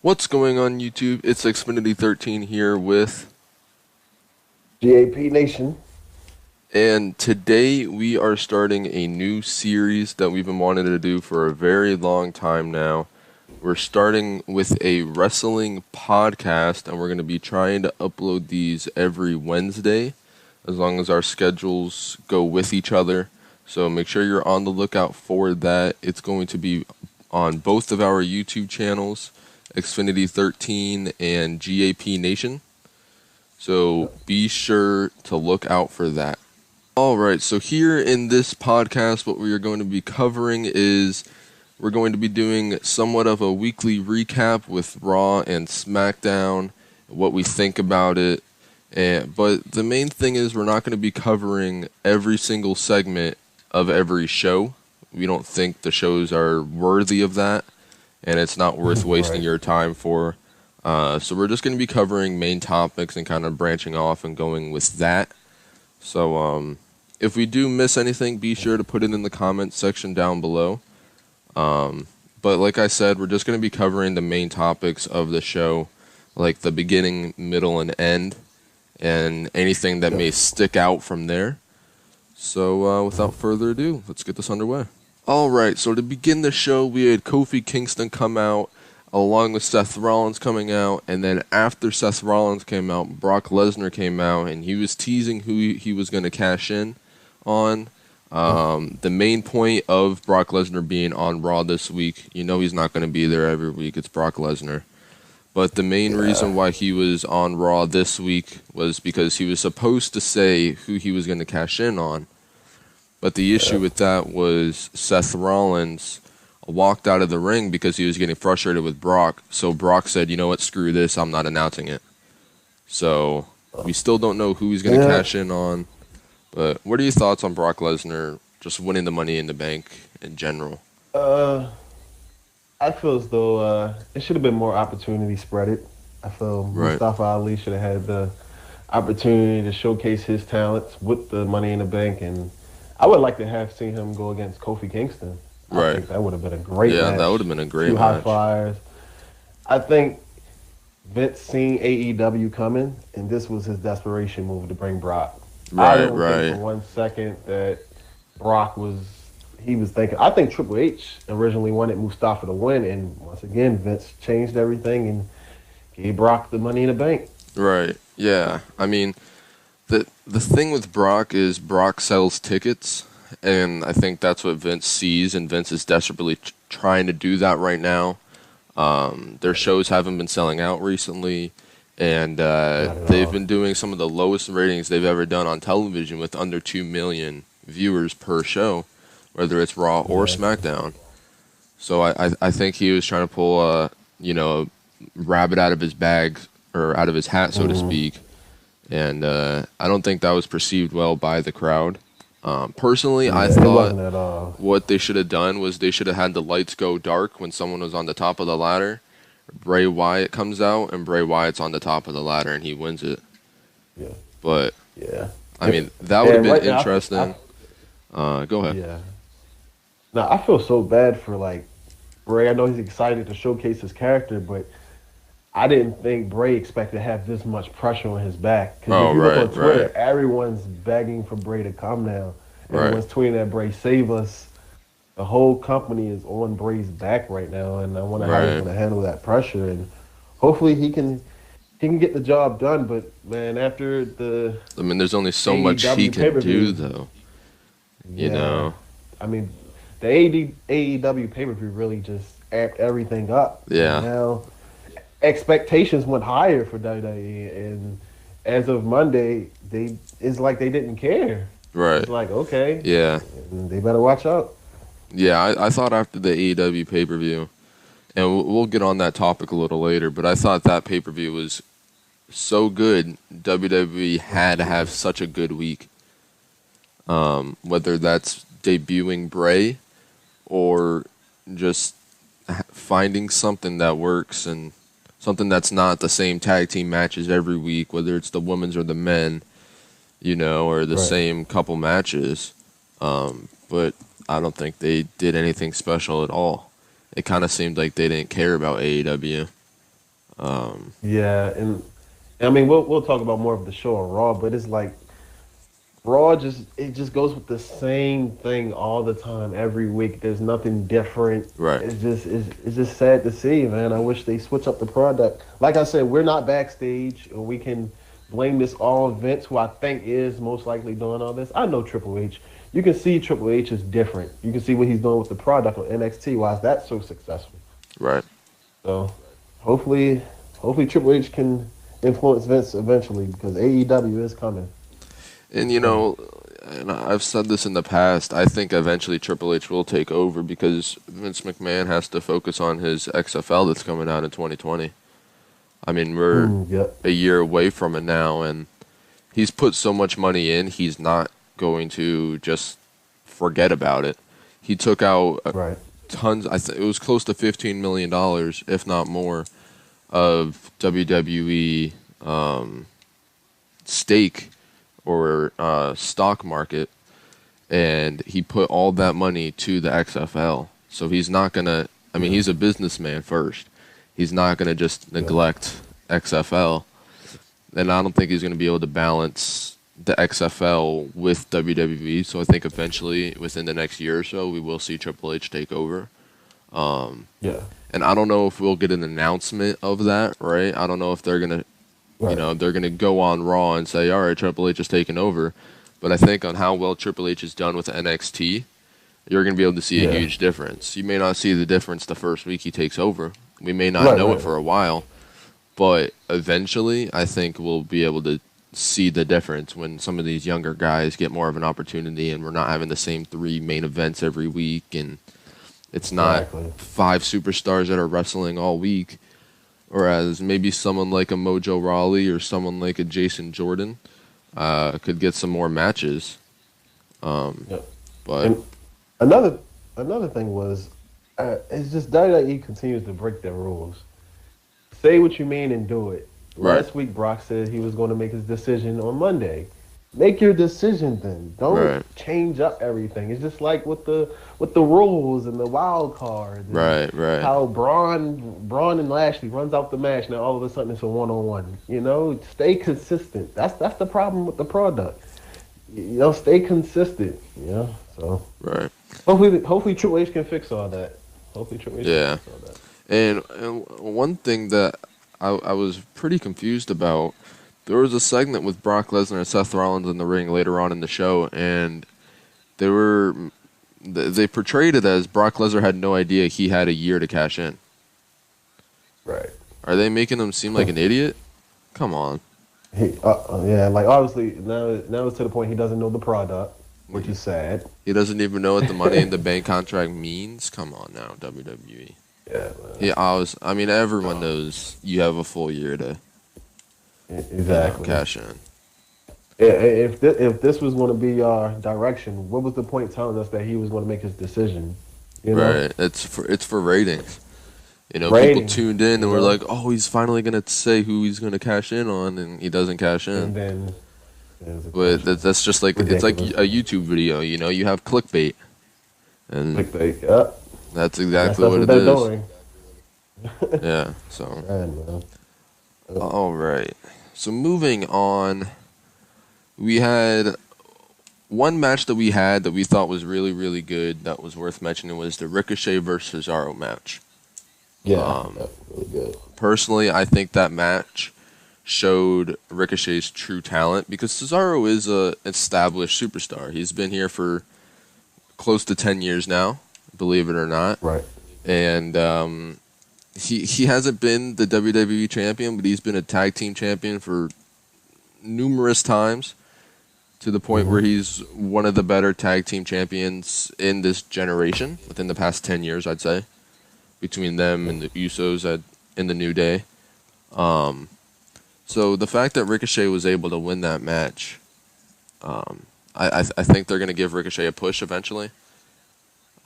What's going on YouTube? It's Xfinity 13 here with, GAP Nation. and today we are starting a new series that we've been wanting to do for a very long time now. We're starting with a wrestling podcast, and we're going to be trying to upload these every Wednesday, as long as our schedules go with each other. So make sure you're on the lookout for that. It's going to be on both of our YouTube channels, Xfinity 13 and GAP Nation. So be sure to look out for that. Alright, so here in this podcast, what we are going to be covering is we're going to be doing somewhat of a weekly recap with Raw and Smackdown, what we think about it. But the main thing is we're not going to be covering every single segment of every show. We don't think the shows are worthy of that, and it's not worth wasting your time for. So we're just going to be covering main topics and kind of branching off and going with that. So if we do miss anything, be sure to put it in the comments section down below. But like I said, we're just going to be covering the main topics of the show, like the beginning, middle, and end, and anything that may stick out from there. So without further ado, let's get this underway. Alright, so to begin the show, we had Kofi Kingston come out, along with Seth Rollins coming out, and then after Seth Rollins came out, Brock Lesnar came out, and he was teasing who he was going to cash in on. The main point of Brock Lesnar being on Raw this week, you know he's not going to be there every week, it's Brock Lesnar. But the main reason why he was on Raw this week was because he was supposed to say who he was going to cash in on. But the issue with that was Seth Rollins walked out of the ring because he was getting frustrated with Brock. So Brock said, you know what, screw this, I'm not announcing it. So we still don't know who he's going to cash in on. But what are your thoughts on Brock Lesnar just winning the Money in the Bank in general? I feel as though it should have been more opportunity spread it. I feel Mustafa Ali should have had the opportunity to showcase his talents with the Money in the Bank, and I would like to have seen him go against Kofi Kingston. I think that would have been a great match. Yeah, that would have been a great match. High flyers. I think Vince seen AEW coming, and this was his desperation move to bring Brock. I don't think for 1 second that Brock was thinking. I think Triple H originally wanted Mustafa to win, and once again, Vince changed everything and gave Brock the Money in the Bank. Right. Yeah. I mean, the thing with Brock is Brock sells tickets, and I think that's what Vince sees, and Vince is desperately trying to do that right now. Their shows haven't been selling out recently, and they've been doing some of the lowest ratings they've ever done on television, with under 2 million viewers per show, whether it's Raw or SmackDown. So I think he was trying to pull a rabbit out of his bag, or out of his hat, so to speak. And I don't think that was perceived well by the crowd. Personally, I thought what they should have done was they should have had the lights go dark when someone was on the top of the ladder. Bray Wyatt comes out, and Bray Wyatt's on the top of the ladder, and he wins it. Yeah. But, I mean, that would have been interesting. Go ahead. Yeah. Now, I feel so bad for, Bray. I know he's excited to showcase his character, but I didn't think Bray expected to have this much pressure on his back. Because if you look on Twitter, everyone's begging for Bray to come now. Everyone's tweeting at Bray, save us. The whole company is on Bray's back right now, and I wonder how he's going to handle that pressure. And hopefully he can get the job done. But, man, after there's only so much he can do, though. You know? I mean, the AEW pay-per-view really just amped everything up. Yeah. And now expectations went higher for WWE, and as of Monday, it's like they didn't care. Right. It's like, okay. Yeah. They better watch out. Yeah, I thought after the AEW pay-per-view, and we'll get on that topic a little later, but I thought that pay-per-view was so good, WWE had to have such a good week. Whether that's debuting Bray or just finding something that works and something that's not the same tag team matches every week, whether it's the women's or the men, or the same couple matches. But I don't think they did anything special at all. It kind of seemed like they didn't care about AEW. Yeah, and I mean we'll talk about more of the show on Raw, but it's like Raw just goes with the same thing all the time, every week. There's nothing different. Right. It's just sad to see, man. I wish they switch up the product. Like I said, we're not backstage, or we can blame this all Vince, who I think is most likely doing all this. I know Triple H. You can see Triple H is different. You can see what he's doing with the product on NXT. Why is that so successful? Right. So hopefully Triple H can influence Vince eventually, because AEW is coming. And and I've said this in the past, I think eventually Triple H will take over because Vince McMahon has to focus on his XFL that's coming out in 2020. I mean, we're Yep. a year away from it now, and he's put so much money in, he's not going to just forget about it. He took out Right. tons, it was close to $15 million, if not more, of WWE stake or stock market, and he put all that money to the XFL. So he's not gonna. I mean, he's a businessman first. He's not gonna just neglect XFL, and I don't think he's gonna be able to balance the XFL with WWE. So I think eventually, within the next year or so, we will see Triple H take over. Yeah. And I don't know if we'll get an announcement of that, right? I don't know if they're gonna Right. they're going to go on Raw and say, all right, Triple H is taking over. But I think on how well Triple H has done with NXT, you're going to be able to see a huge difference. You may not see the difference the first week he takes over. We may not know it for a while. But eventually, I think we'll be able to see the difference when some of these younger guys get more of an opportunity and we're not having the same 3 main events every week. And it's not 5 superstars that are wrestling all week. Whereas maybe someone like a Mojo Rawley or someone like a Jason Jordan could get some more matches. But and another thing was, it's just WWE continues to break their rules. Say what you mean and do it. Right. Last week, Brock said he was going to make his decision on Monday. Make your decision then. Don't change up everything. It's just like with the rules and the wild cards. Right. How Braun and Lashley runs out the match, now all of a sudden it's a 1-on-1. Stay consistent. That's the problem with the product. Stay consistent. So right. Hopefully Triple H can fix all that. Hopefully Triple H can fix all that. And one thing that I was pretty confused about. There was a segment with Brock Lesnar and Seth Rollins in the ring later on in the show, and they portrayed it as Brock Lesnar had no idea he had a year to cash in. Right. Are they making him seem like an idiot? Come on. Like obviously now it's to the point he doesn't know the product, which is sad. He doesn't even know what the Money in the Bank contract means. Come on now, WWE. Yeah. Man. Everyone knows you have a full year to. Exactly. Cash in. If this was going to be our direction, what was the point telling us that he was going to make his decision? Right. It's for ratings. People tuned in and were like, "Oh, he's finally going to say who he's going to cash in on," and he doesn't cash in. And then, but that's just like ridiculous. It's like a YouTube video. You have clickbait, and clickbait. Yep. That's exactly what it is. Doing. Yeah. So. All right. So moving on, we had one match that we thought was really, really good that was worth mentioning was the Ricochet versus Cesaro match. Yeah, really good. Personally, I think that match showed Ricochet's true talent because Cesaro is a established superstar. He's been here for close to 10 years now, believe it or not. Right. And He hasn't been the WWE champion, but he's been a tag team champion for numerous times to the point where he's one of the better tag team champions in this generation within the past 10 years, I'd say, between them and the Usos in the New Day. So the fact that Ricochet was able to win that match, I think they're going to give Ricochet a push eventually.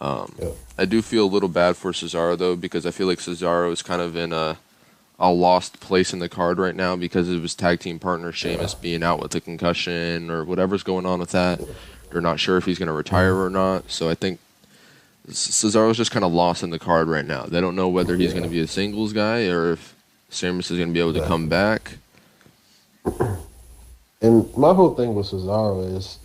I do feel a little bad for Cesaro, though, because I feel like Cesaro is kind of in a lost place in the card right now because of his tag team partner, Sheamus, being out with a concussion or whatever's going on with that. They're not sure if he's going to retire or not. So I think Cesaro's just kind of lost in the card right now. They don't know whether he's going to be a singles guy or if Sheamus is going to be able to come back. And my whole thing with Cesaro is,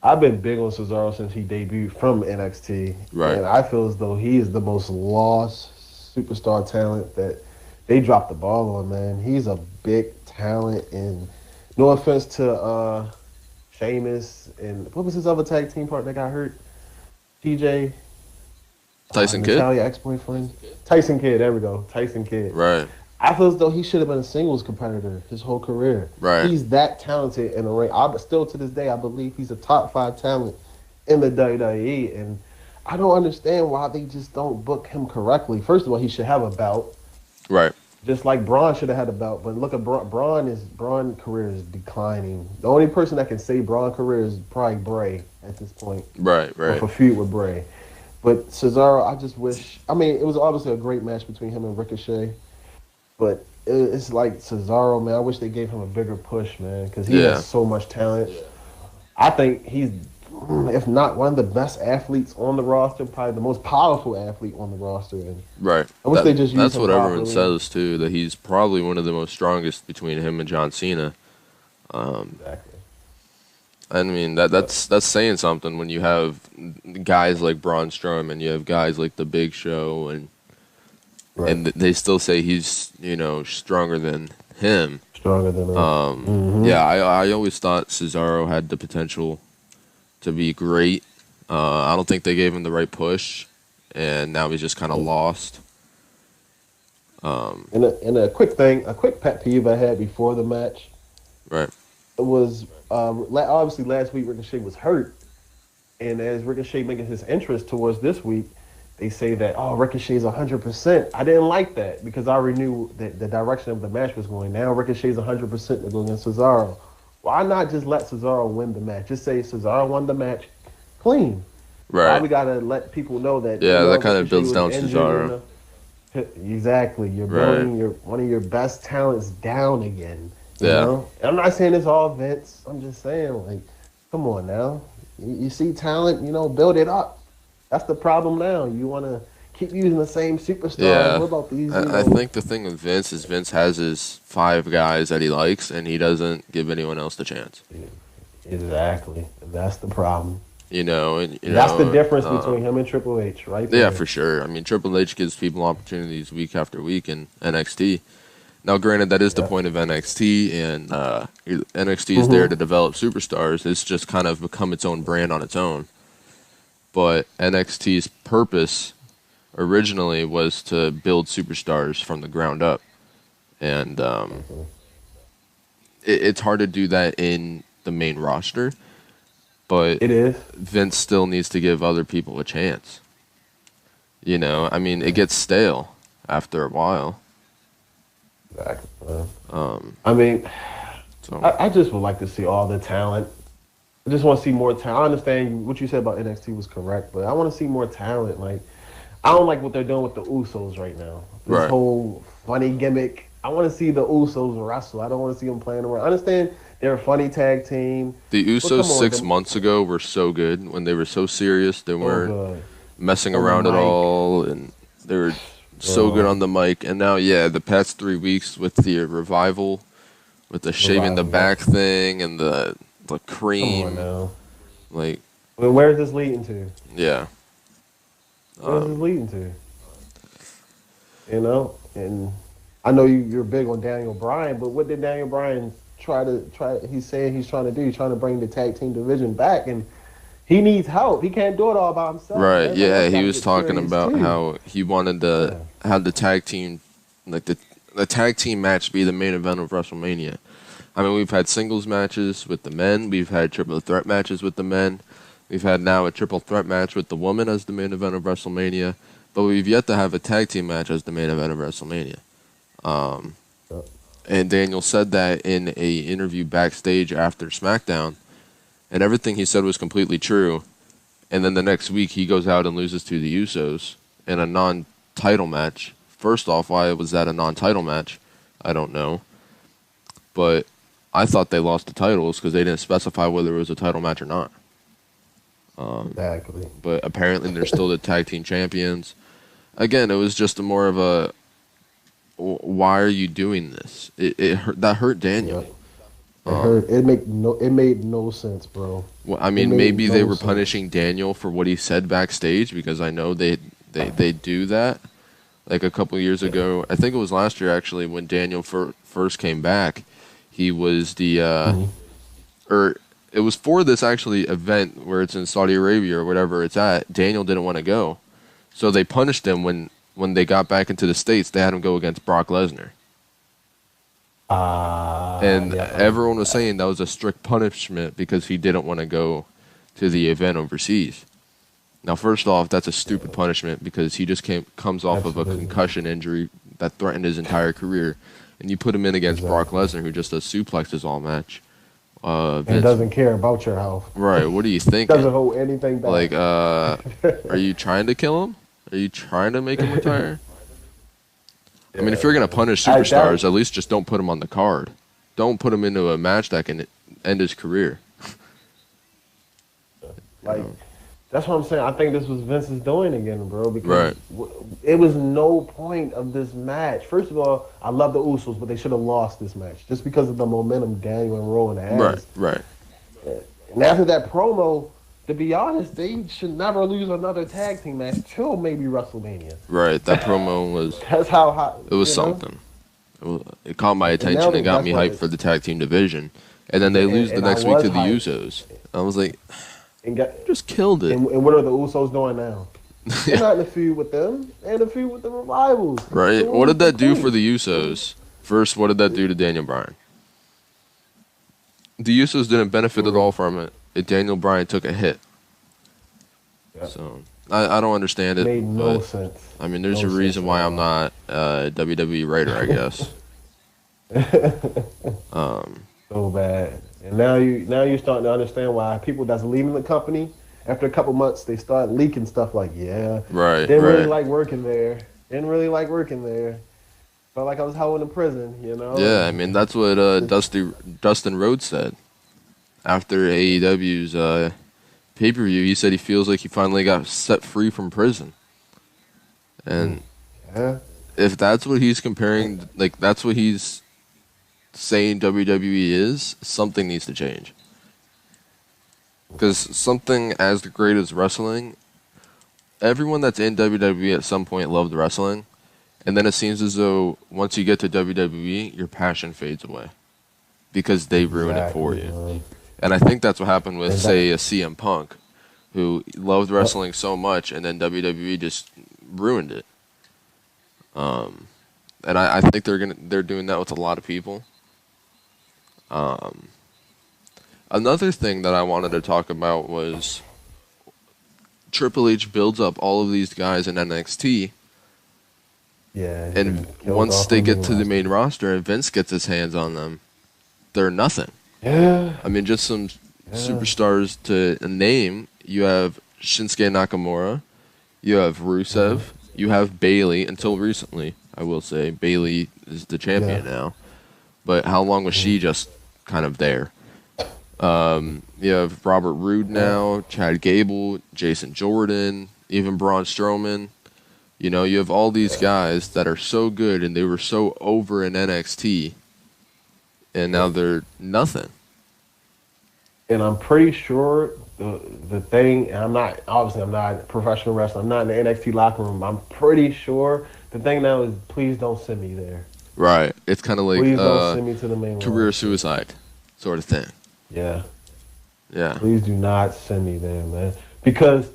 I've been big on Cesaro since he debuted from NXT. Right. And I feel as though he is the most lost superstar talent that they dropped the ball on, man. He's a big talent. And no offense to Sheamus and what was his other tag team partner that got hurt? TJ? Tyson Kidd? Natalia ex-boyfriend? Tyson Kidd, there we go. Tyson Kidd. Right. I feel as though he should have been a singles competitor his whole career. Right. He's that talented in the ring. Still to this day, I believe he's a top 5 talent in the WWE. And I don't understand why they just don't book him correctly. First of all, he should have a belt. Right. Just like Braun should have had a belt. But look at Braun career is declining. The only person that can say Braun career is probably Bray at this point. Right. Or for feud with Bray. But Cesaro, I just wish. I mean, it was obviously a great match between him and Ricochet. But it's like Cesaro, man. I wish they gave him a bigger push, man, because he has so much talent. I think he's, if not one of the best athletes on the roster, probably the most powerful athlete on the roster. And right. I wish they just used that's him what everyone properly. says too. That he's probably one of the most strongest between him and John Cena. Exactly. I mean that's saying something when you have guys like Braun Strowman, you have guys like The Big Show, and they still say he's stronger than him. Stronger than him. Yeah, I always thought Cesaro had the potential to be great. I don't think they gave him the right push, and now he's just kind of lost. And a quick pet peeve I had before the match. Right. It was obviously last week Ricochet was hurt, and as Ricochet making his entrance towards this week, they say that, Ricochet's 100%. I didn't like that because I already knew that the direction of the match was going. Now Ricochet's 100% to go against Cesaro. Why not just let Cesaro win the match? Just say Cesaro won the match clean. Right. Why we got to let people know that? Yeah, that kind of builds down Cesaro. Exactly. You're building one of your best talents down again. You know? And I'm not saying it's all Vince. I'm just saying, like, come on now. You see talent, build it up. That's the problem now. You want to keep using the same superstars. Yeah. What about these? I think the thing with Vince is Vince has his 5 guys that he likes, and he doesn't give anyone else the chance. Exactly. That's the problem. That's the difference between him and Triple H, right? Yeah, for sure. I mean, Triple H gives people opportunities week after week in NXT. Now, granted, that is the point of NXT, and NXT is there to develop superstars. It's just kind of become its own brand on its own. But NXT's purpose originally was to build superstars from the ground up. And it's hard to do that in the main roster. But it is. Vince still needs to give other people a chance. I mean, it gets stale after a while. Exactly. I mean, I just would like to see all the talent. I just want to see more talent. I understand what you said about NXT was correct, but I want to see more talent. Like, I don't like what they're doing with the Usos right now. This whole funny gimmick. I want to see the Usos wrestle. I don't want to see them playing around. I understand they're a funny tag team. The Usos 6 months ago were so good when they were so serious. They weren't messing around at all, and they were so good on the mic. And now, the past 3 weeks with the revival, with the shaving the back thing and the cream. Come on now. Like, where's this leading to? Yeah. Where's this leading to? And I know you're big on Daniel Bryan, but what did Daniel Bryan try? He's saying he's trying to do. He's trying to bring the tag team division back, and he needs help. He can't do it all by himself. Right? Yeah, he was talking about how he wanted to have the tag team, like the tag team match, be the main event of WrestleMania. I mean, we've had singles matches with the men. We've had triple threat matches with the men. We've had now a triple threat match with the woman as the main event of WrestleMania. But we've yet to have a tag team match as the main event of WrestleMania. And Daniel said that in an interview backstage after Smackdown. And everything he said was completely true. And then the next week, he goes out and loses to the Usos in a non-title match. First off, why was that a non-title match? I don't know. But I thought they lost the titles because they didn't specify whether it was a title match or not. Exactly. But apparently they're still the tag team champions. Again, it was just more of a why are you doing this? It hurt, that hurt Daniel. It hurt. It made no sense, bro. Well, I mean, maybe they were punishing Daniel for what he said backstage, because I know they do that. Like a couple years ago, I think it was last year actually, when Daniel first came back, he was or it was for this actually event where it's in Saudi Arabia or whatever it's at. Daniel didn't want to go, so they punished him when they got back into the States. They had him go against Brock Lesnar. And everyone was saying that was a strict punishment because he didn't want to go to the event overseas. Now, first off, that's a stupid punishment because he just comes off of a concussion injury that threatened his entire career. And you put him in against Brock Lesnar, who just does suplexes all match. And doesn't care about your health. Right, what do you think? Doesn't hold anything back. Like, are you trying to kill him? Are you trying to make him retire? I mean, if you're going to punish superstars, at least just don't put him on the card. Don't put him into a match that can end his career. Like, that's what I'm saying. I think this was Vince's doing again, bro. Because it was no point of this match. First of all, I love the Usos, but they should have lost this match just because of the momentum Daniel and Rowan had. Right. And after that promo, to be honest, they should never lose another tag team match till maybe WrestleMania. Right. That promo was. That's how hot. It was something. It caught my attention and got me hyped for the tag team division. And then they lose the next week to the Usos. I was like, just killed it. And what are the Usos doing now? They're not in a feud with them. They're in a feud with the Revivals. Right. What did that do for the Usos? First, what did that do to Daniel Bryan? The Usos didn't benefit at all from it. Daniel Bryan took a hit. Yep. So I don't understand it. Made no sense. I mean, there's a reason why I'm not a WWE writer, I guess. So bad. And now you're starting to understand why people that's leaving the company after a couple months they start leaking stuff like, didn't really like working there. Felt like I was held in prison, you know. Yeah, I mean that's what Dustin Rhodes said after AEW's pay-per-view. He said he feels like he finally got set free from prison. And if that's what he's comparing, like that's what he's saying WWE is, something needs to change. Because something as great as wrestling, everyone that's in WWE at some point loved wrestling, and then it seems as though once you get to WWE, your passion fades away because they ruin it for you. And I think that's what happened with, say, a CM Punk, who loved wrestling so much, and then WWE just ruined it. And I think they're doing that with a lot of people. Another thing that I wanted to talk about was Triple H builds up all of these guys in NXT. Yeah. And once they get to the main roster and Vince gets his hands on them, they're nothing. Yeah. I mean, just some superstars to name. You have Shinsuke Nakamura. You have Rusev. You have Bayley. Until recently, I will say, Bayley is the champion now. But how long was she just kind of there? You have Robert Roode now, Chad Gable, Jason Jordan, even Braun Strowman. You know, you have all these guys that are so good and they were so over in NXT, and now they're nothing. And I'm pretty sure the thing, and I'm not a professional wrestler, I'm not in the NXT locker room, I'm pretty sure the thing now is please don't send me there. Right. It's kind of like please don't send me to the main career suicide sort of thing. Yeah. Yeah. Please do not send me there, man. Because,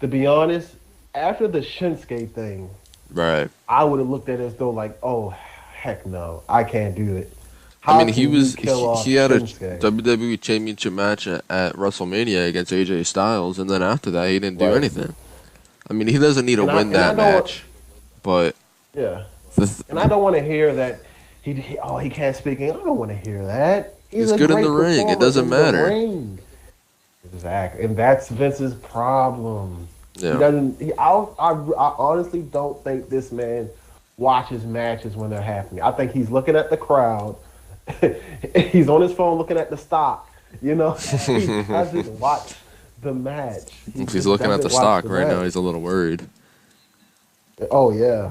to be honest, after the Shinsuke thing, I would have looked at it as though like, oh, heck no, I can't do it. I mean, he had a WWE Championship match at WrestleMania against AJ Styles, and then after that, he didn't do anything. I mean, he doesn't need to win that match, but and I don't want to hear that he can't speak English. I don't want to hear that. He's good in the ring. It doesn't matter. Exactly, and that's Vince's problem. Yeah. He doesn't. I honestly don't think this man watches matches when they're happening. I think he's looking at the crowd. He's on his phone looking at the stock. You know, he doesn't watch the match. If he's looking at the stock right now, he's a little worried. Oh yeah,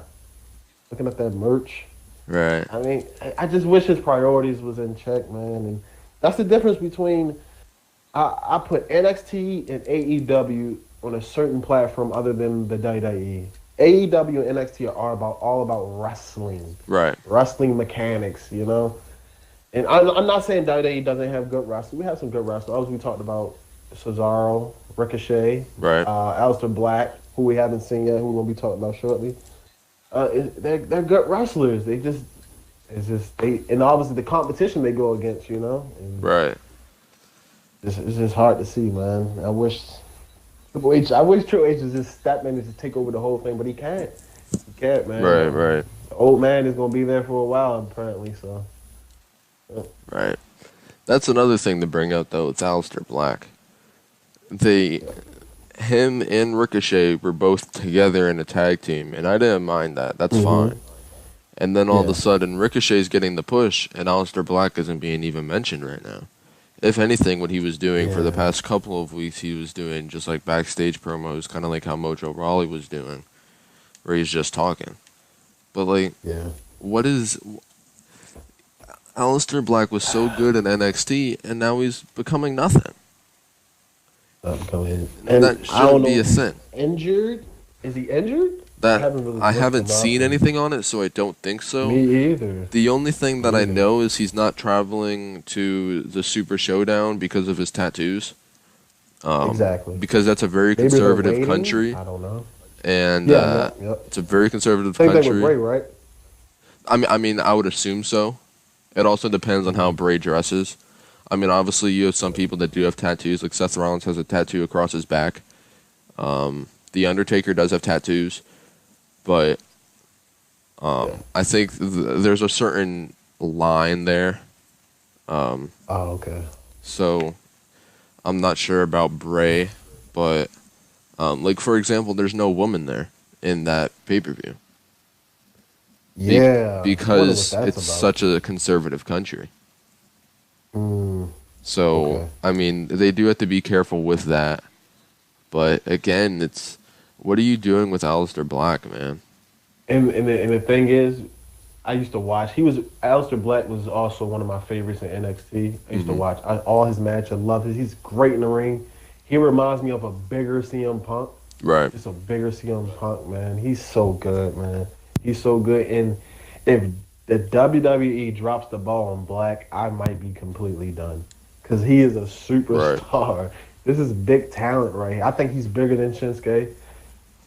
looking at that merch. Right. I mean, I just wish his priorities was in check, man. And that's the difference between I put NXT and AEW on a certain platform other than the WWE. AEW and NXT are all about wrestling, Right. wrestling mechanics, you know. And I'm not saying WWE doesn't have good wrestling. We have some good wrestlers. We talked about Cesaro, Ricochet, Right. Aleister Black, who we haven't seen yet, who we're gonna be talking about shortly. They're good wrestlers. It's just they, and obviously the competition they go against, you know. And Right. it's just hard to see, man. I wish Triple H was just step in and just take over the whole thing, but he can't. He can't, man. Right. Right. The old man is gonna be there for a while, apparently. So. Right. That's another thing to bring up, though. It's Aleister Black. Him and Ricochet were both together in a tag team, and I didn't mind that. That's fine. And then all of a sudden, Ricochet's getting the push, and Aleister Black isn't being even mentioned right now. If anything, what he was doing for the past couple of weeks, he was doing just like backstage promos, kind of like how Mojo Rawley was doing, where he's just talking. But like, what is... Aleister Black was so good in NXT, and now he's becoming nothing. And that shouldn't be a thing. Injured? Is he injured? I haven't seen anything on it, so I don't think so. Me either. The only thing that I know is he's not traveling to the Super Showdown because of his tattoos. Exactly. Because that's a very conservative country. I don't know. And it's a very conservative country. Same thing with Bray, right? I mean, I would assume so. It also depends on how Bray dresses. I mean, obviously, you have some people that do have tattoos. Like Seth Rollins has a tattoo across his back. The Undertaker does have tattoos. But I think there's a certain line there. Okay. So I'm not sure about Bray. But, like, for example, there's no woman there in that pay-per-view. Yeah. Because it's such a conservative country. So, I mean, they do have to be careful with that. But, again, what are you doing with Aleister Black, man? And the thing is, I used to watch. Aleister Black was also one of my favorites in NXT. I used to watch all his matches. I love his. He's great in the ring. He reminds me of a bigger CM Punk. Right. Just a bigger CM Punk, man. He's so good, man. He's so good. And if the WWE drops the ball on Black, I might be completely done. Because he is a superstar. Right. This is big talent right here. I think he's bigger than Shinsuke.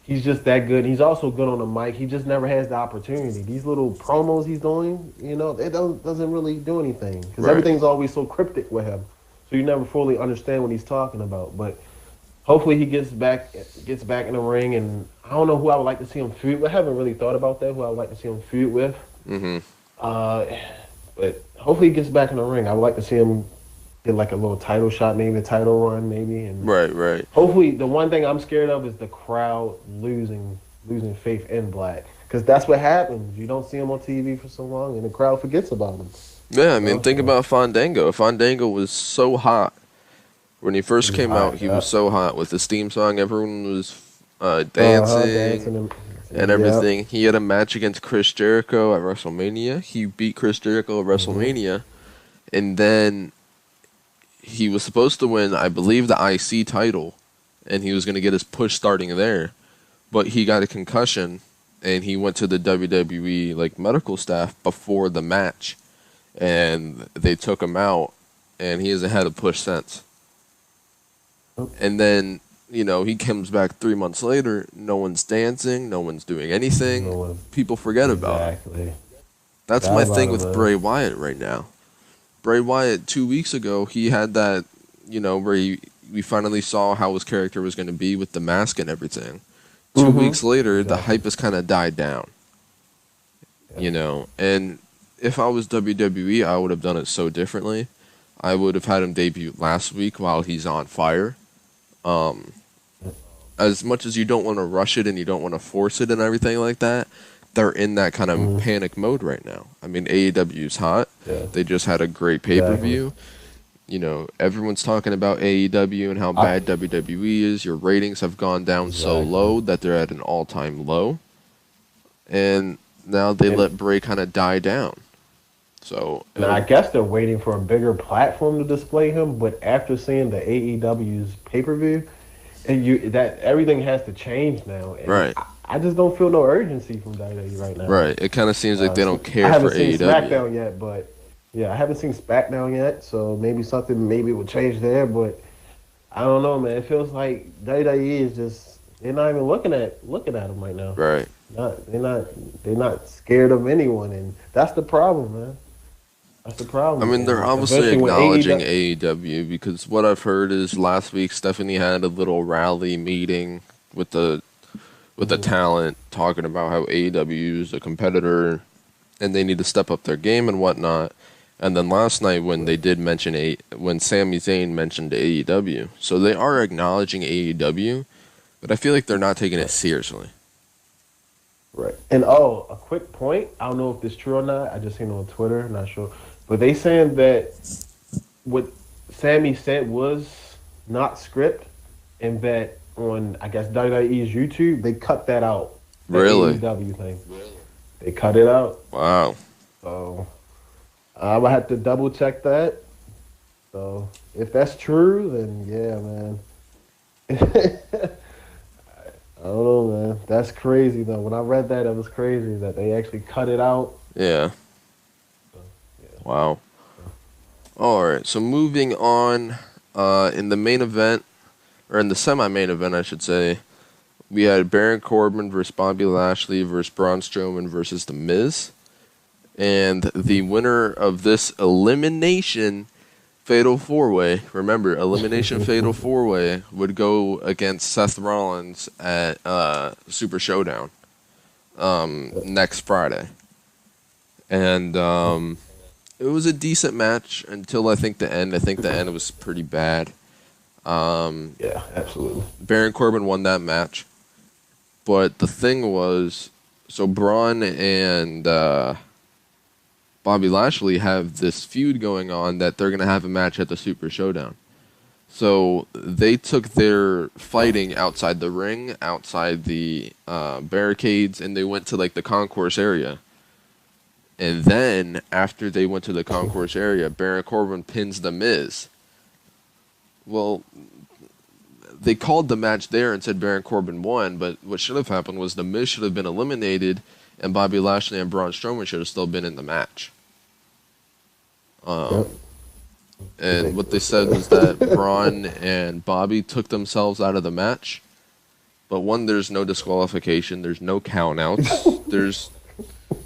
He's just that good. He's also good on the mic. He just never has the opportunity. These little promos he's doing, you know, it doesn't really do anything. Because everything's always so cryptic with him. So you never fully understand what he's talking about. But hopefully he gets back in the ring. And I don't know who I would like to see him feud with. I haven't really thought about that, who I would like to see him feud with. But hopefully he gets back in the ring. I would like to see him get like a little title shot, maybe a title run, maybe. And right. Hopefully, the one thing I'm scared of is the crowd losing faith in Black, because that's what happens. You don't see him on TV for so long, and the crowd forgets about him. Yeah, I mean, think about Fandango. Fandango was so hot when he first came out. He was so hot with his theme song. Everyone was dancing and everything. He had a match against Chris Jericho at WrestleMania. He beat Chris Jericho at WrestleMania, and then he was supposed to win, I believe, the IC title, and he was going to get his push starting there. But he got a concussion, and he went to the WWE medical staff before the match, and they took him out, and he hasn't had a push since. And then, he comes back 3 months later, no one's dancing, no one's doing anything. People forget about him. That's my thing with Bray Wyatt right now. Bray Wyatt 2 weeks ago, he had that, where we finally saw how his character was going to be with the mask and everything. 2 weeks later, the hype has kind of died down. And if I was WWE, I would have done it so differently. I would have had him debut last week while he's on fire. As much as you don't want to rush it and you don't want to force it and everything like that, they're in that kind of panic mode right now. I mean, AEW's hot. Yeah. They just had a great pay-per-view. Everyone's talking about AEW and how bad WWE is. Your ratings have gone down so low that they're at an all-time low. And now they let Bray kind of die down. So and I guess they're waiting for a bigger platform to display him. But after seeing the AEW's pay-per-view, and that everything has to change now. And right. I just don't feel no urgency from WWE right now. Right. It kind of seems like they don't care for AEW. I haven't seen Smackdown yet, but I haven't seen Smackdown yet. So maybe something will change there. But I don't know, man. It feels like WWE is just they're not even looking at them right now. Right. They're not scared of anyone, and that's the problem, man. That's the problem. I mean, they're obviously acknowledging AEW because what I've heard is last week Stephanie had a little rally meeting with the talent talking about how AEW is a competitor and they need to step up their game and whatnot. And then last night when they did mention when Sami Zayn mentioned AEW, so they are acknowledging AEW, but I feel like they're not taking it seriously. Right. And a quick point. I don't know if this is true or not. I just seen it on Twitter. Not sure. But they saying that what Sammy said was not script, and that on I guess WWE's YouTube they cut that out. Really? AEW thing. Really? They cut it out. Wow. So I would have to double check that. So if that's true, then yeah, man. I don't know, man. That's crazy, though. When I read that, it was crazy that they actually cut it out. Yeah. So, yeah. Wow. All right. So moving on, in the main event, or in the semi-main event, I should say, we had Baron Corbin versus Bobby Lashley versus Braun Strowman versus The Miz. And the winner of this elimination Fatal 4-Way, remember, elimination Fatal 4-Way would go against Seth Rollins at Super Showdown next Friday. And it was a decent match until I think the end. I think the end was pretty bad. Yeah, absolutely. Baron Corbin won that match. But the thing was, so Braun and Bobby Lashley have this feud going on that they're going to have a match at the Super Showdown. So they took their fighting outside the ring, outside the barricades, and they went to like the concourse area. And then after they went to the concourse area, Baron Corbin pins The Miz. Well, they called the match there and said Baron Corbin won, but what should have happened was The Miz should have been eliminated and Bobby Lashley and Braun Strowman should have still been in the match. And what they said was that Braun and Bobby took themselves out of the match. But one, there's no disqualification. There's no countouts.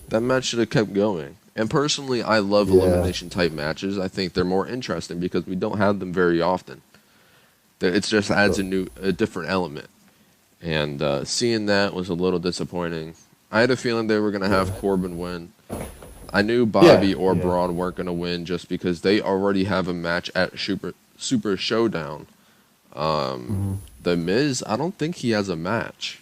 That match should have kept going. And personally, I love elimination type matches. I think they're more interesting because we don't have them very often. It just adds a different element. And seeing that was a little disappointing. I had a feeling they were going to have Corbin win. I knew Bobby or Braun weren't going to win just because they already have a match at Super Showdown. The Miz, I don't think he has a match.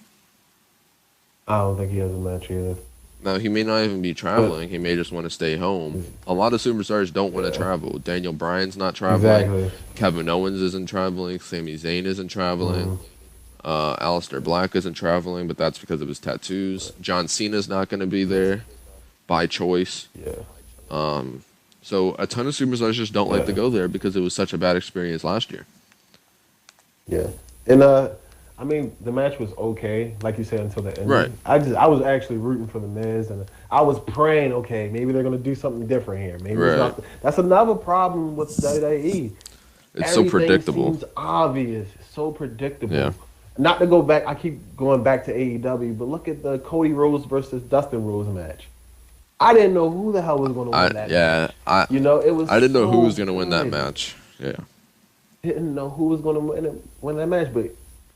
I don't think he has a match either. Now, he may not even be traveling. He may just want to stay home. A lot of superstars don't want to travel. Daniel Bryan's not traveling. Exactly. Kevin Owens isn't traveling. Sami Zayn isn't traveling. Aleister Black isn't traveling, but that's because of his tattoos. John Cena's not going to be there by choice. Yeah. So a ton of superstars just don't like to go there because it was such a bad experience last year. Yeah. And I mean, the match was okay, like you said, until the end. Right. I was actually rooting for The Miz, and I was praying, okay, maybe they're gonna do something different here. Maybe it's not, that's another problem with WWE. It's so predictable. Seems obvious. It's so predictable. Yeah. Not to go back, I keep going back to AEW, but look at the Cody Rhodes versus Dustin Rhodes match. I didn't know who the hell was going to win that match. I didn't know who was going to win that match. Yeah. Didn't know who was going to win that match, but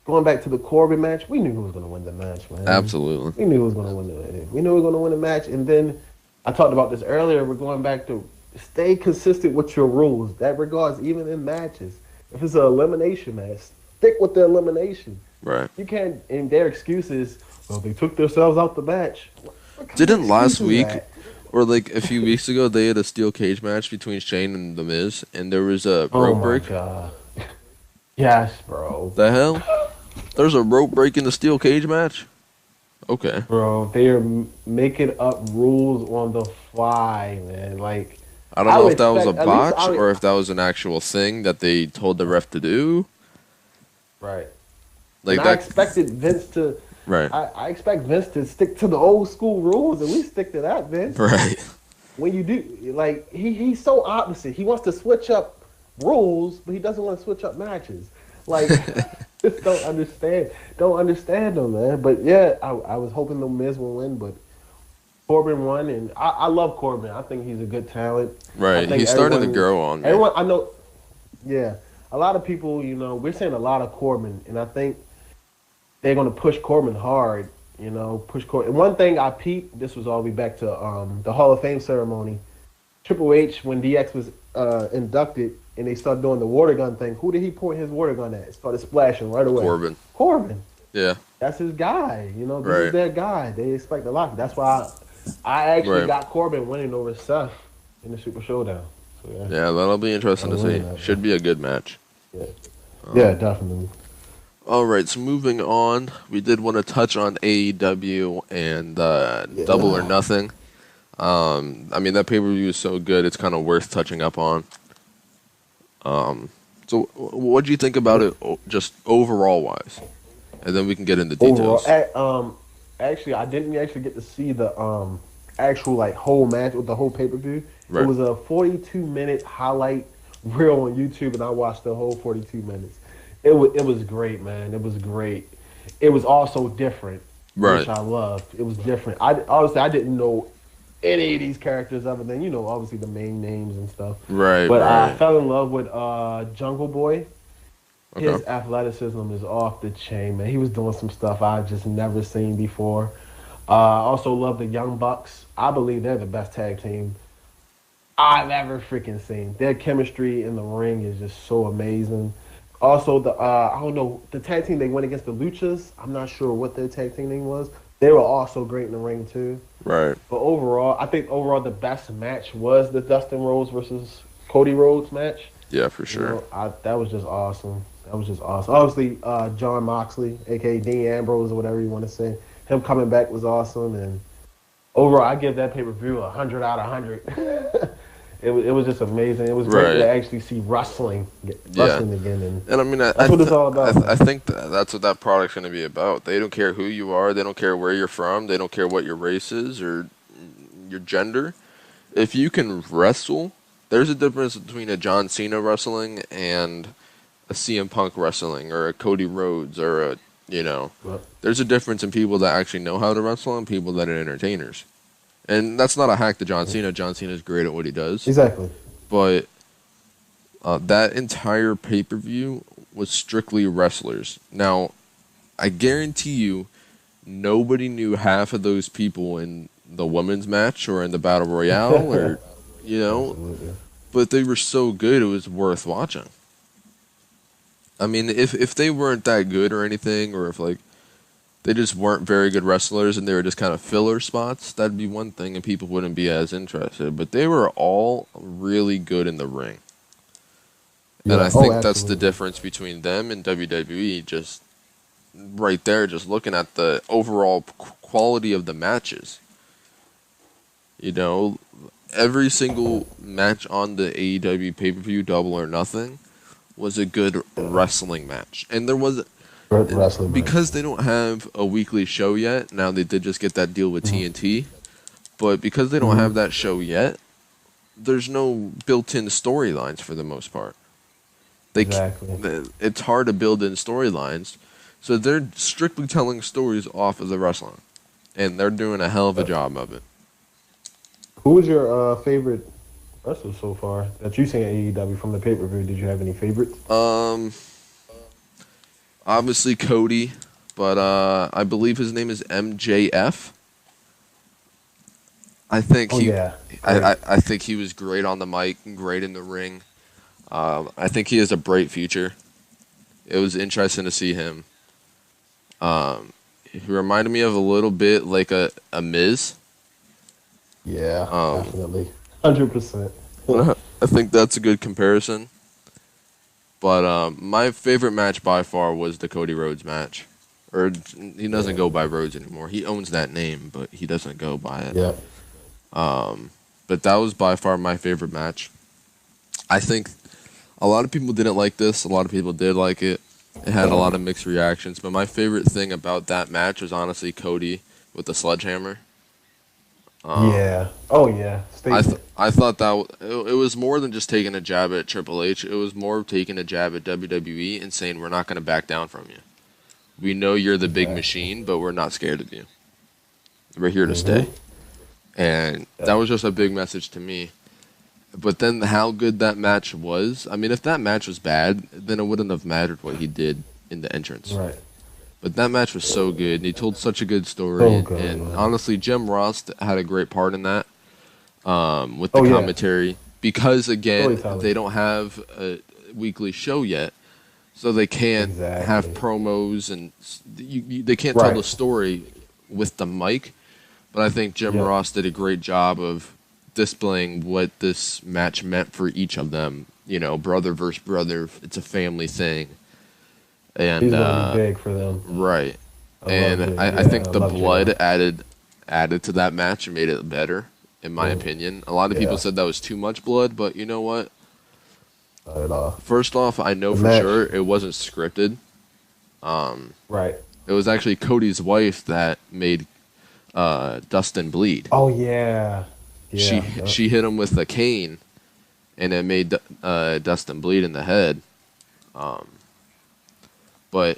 going back to the Corbin match, we knew who was going to win the match, man. Absolutely. We knew who was going to win it. We knew who was going to win the match, and then I talked about this earlier. We're going back to stay consistent with your rules. That regards even in matches. If it's an elimination match, stick with the elimination. Right. You can't. And their excuses, well, they took themselves out the match. Didn't last week, or like a few weeks ago, they had a steel cage match between Shane and The Miz, and there was a rope break? Oh, my God. Yes, bro. The hell? There's a rope break in the steel cage match? Okay. Bro, they are making up rules on the fly, man. Like, I don't I know would if that was a expect at least botch or if that was an actual thing that they told the ref to do. right. And Like that. Right. I expect Vince to stick to the old school rules. At least stick to that, Vince. Right. When you do, like, he's so opposite. He wants to switch up rules, but he doesn't want to switch up matches. Like, just don't understand him, man. But yeah, I was hoping the Miz will win, but Corbin won, and I love Corbin. I think he's a good talent. I Right. think He's starting to grow on me. everyone I know, yeah, a lot of people, we're saying a lot of Corbin, and I think they're going to push Corbin hard. Push Corbin. And one thing I peeped, this was all the way back to the Hall of Fame ceremony. Triple H, when DX was inducted, and they started doing the water gun thing, who did he point his water gun at? It started splashing right away. Corbin. Yeah. That's his guy. This Right. is their guy. They expect a lot. That's why I actually got Corbin winning over Seth in the Super Showdown. So, yeah, that'll be interesting to see. Should be a good match. Yeah, yeah, definitely. All right, so moving on, we did want to touch on AEW and Double or Nothing. I mean, that pay-per-view is so good, it's kind of worth touching up on. So what do you think about it, just overall-wise? And then we can get into details. Actually, I didn't actually get to see the actual whole match with the whole pay-per-view. Right. It was a 42-minute highlight reel on YouTube, and I watched the whole 42 minutes. It was great, man. It was great. It was also different, which I loved. It was different. I didn't know any of these characters other than obviously the main names and stuff. Right. But right. I fell in love with Jungle Boy. His athleticism is off the chain, man. He was doing some stuff I just never seen before. Also love the Young Bucks. I believe they're the best tag team I've ever freaking seen. Their chemistry in the ring is just so amazing. Also, I don't know, the tag team they went against the Luchas. I'm not sure what their tag team name was. They were also great in the ring too. Right. But I think the best match was the Dustin Rhodes versus Cody Rhodes match. Yeah, for sure. That was just awesome. Obviously, John Moxley, a.k.a. Dean Ambrose, or whatever you want to say. Him coming back was awesome. And overall, I give that pay-per-view 100 out of 100. It was just amazing. It was great to actually see wrestling again. And I mean, that's what it's all about. I think that's what that product's going to be about. They don't care who you are. They don't care where you're from. They don't care what your race is or your gender. If you can wrestle, there's a difference between a John Cena wrestling and a CM Punk wrestling or a Cody Rhodes or there's a difference in people that actually know how to wrestle and people that are entertainers. And that's not a hack to John Cena. John Cena's great at what he does. Exactly. But that entire pay-per-view was strictly wrestlers. Now, I guarantee you, nobody knew half of those people in the women's match or in the Battle Royale or, Absolutely. But they were so good, it was worth watching. I mean, if they weren't that good or anything, or if, they just weren't very good wrestlers and they were just kind of filler spots, that'd be one thing and people wouldn't be as interested. But they were all really good in the ring. And I think that's the difference between them and WWE, just right there, just looking at the overall quality of the matches. Every single match on the AEW pay-per-view, Double or Nothing, was a good wrestling match. And there was... because they don't have a weekly show yet. Now they did just get that deal with TNT, but because they don't have that show yet, there's no built-in storylines for the most part. It's hard to build in storylines, so they're strictly telling stories off of the wrestling, and they're doing a hell of a job of it. Who was your favorite wrestler so far that you've seen at AEW from the pay-per-view? Did you have any favorites? Obviously Cody, but I believe his name is MJF. I think I think he was great on the mic and great in the ring. I think he has a bright future. It was interesting to see him. He reminded me of a little bit like a Miz. Yeah, definitely. 100%. I think that's a good comparison. But my favorite match by far was the Cody Rhodes match. or he doesn't go by Rhodes anymore. He owns that name, but he doesn't go by it. Yeah. But that was by far my favorite match. I think a lot of people didn't like this. A lot of people did like it. It had a lot of mixed reactions. But my favorite thing about that match was honestly Cody with the sledgehammer. Yeah. Oh yeah. I thought that it was more than just taking a jab at Triple H. It was more of taking a jab at WWE and saying we're not going to back down from you. We know you're the big machine, but we're not scared of you. We're here to stay. And that was just a big message to me. But then how good that match was. I mean, if that match was bad, then it wouldn't have mattered what he did in the entrance. Right. But that match was so good, and he told such a good story. And honestly, Jim Ross had a great part in that with the commentary. Because, again, they don't have a weekly show yet, so they can't have promos, and they can't tell the story with the mic. But I think Jim Ross did a great job of displaying what this match meant for each of them. You know, brother versus brother. It's a family thing. And he's gonna be big for them. Right. I think the blood added to that match and made it better, in my opinion. A lot of people said that was too much blood, but you know what? Not at all. First off, I know for sure it wasn't scripted. Right. It was actually Cody's wife that made Dustin bleed. Oh yeah. She hit him with a cane, and it made Dustin bleed in the head. But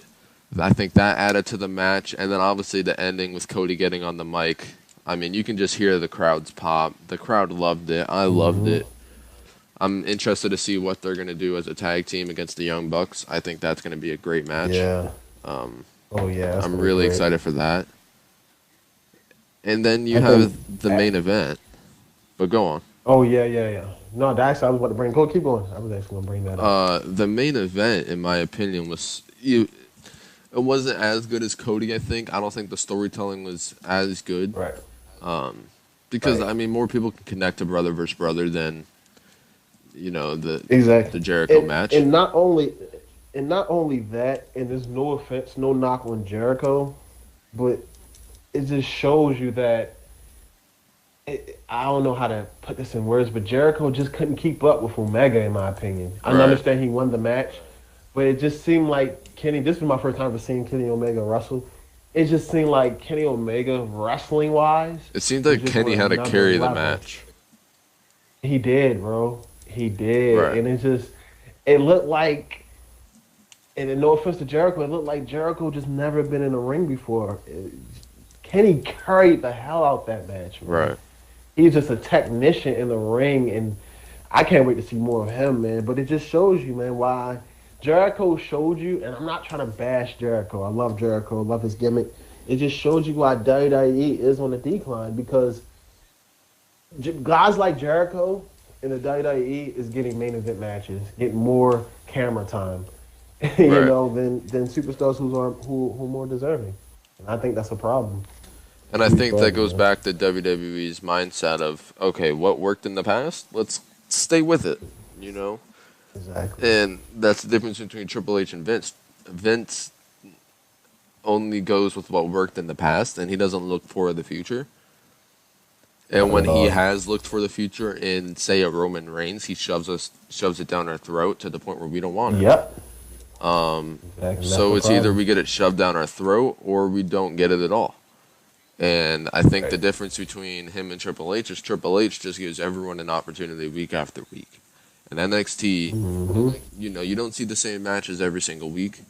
I think that added to the match, and then obviously the ending with Cody getting on the mic. I mean, you can just hear the crowd's pop. The crowd loved it. I loved it. I'm interested to see what they're going to do as a tag team against the Young Bucks. I think that's going to be a great match. Yeah. I'm really excited for that. And then you have the main event. But go on. Oh, yeah. No, actually, I was about to bring... Go, keep going. I was actually going to bring that up. The main event, in my opinion, was... It wasn't as good as Cody, I think. I don't think the storytelling was as good. Right. Because, I mean, more people can connect to brother versus brother than, you know, the Jericho match. And not only that, and there's no offense, no knock on Jericho, but it just shows you that I don't know how to put this in words, but Jericho just couldn't keep up with Omega, in my opinion. I understand he won the match, but it just seemed like Kenny, this was my first time ever seeing Kenny Omega wrestle. It just seemed like Kenny Omega, wrestling-wise... It seemed like Kenny had to carry the match. He did, bro. He did. Right. And it looked like... And no offense to Jericho, it looked like Jericho just never been in a ring before. Kenny carried the hell out that match, man. Right. He's just a technician in the ring, and I can't wait to see more of him, man. But it just shows you, man, why Jericho showed you, and I'm not trying to bash Jericho. I love Jericho. I love his gimmick. It just shows you why WWE is on the decline, because guys like Jericho in the WWE is getting main event matches, getting more camera time, you know, than superstars who are more deserving. And I think that's a problem. And I think that goes back to WWE's mindset of, okay, what worked in the past? Let's stay with it, you know? Exactly. And that's the difference between Triple H and Vince. Vince only goes with what worked in the past, and he doesn't look for the future. And when he has looked for the future in, say, a Roman Reigns, he shoves it down our throat to the point where we don't want it. Yep. Exactly. So it's either we get it shoved down our throat or we don't get it at all. And I think the difference between him and Triple H is Triple H just gives everyone an opportunity week after week. And NXT, you know, you don't see the same matches every single week.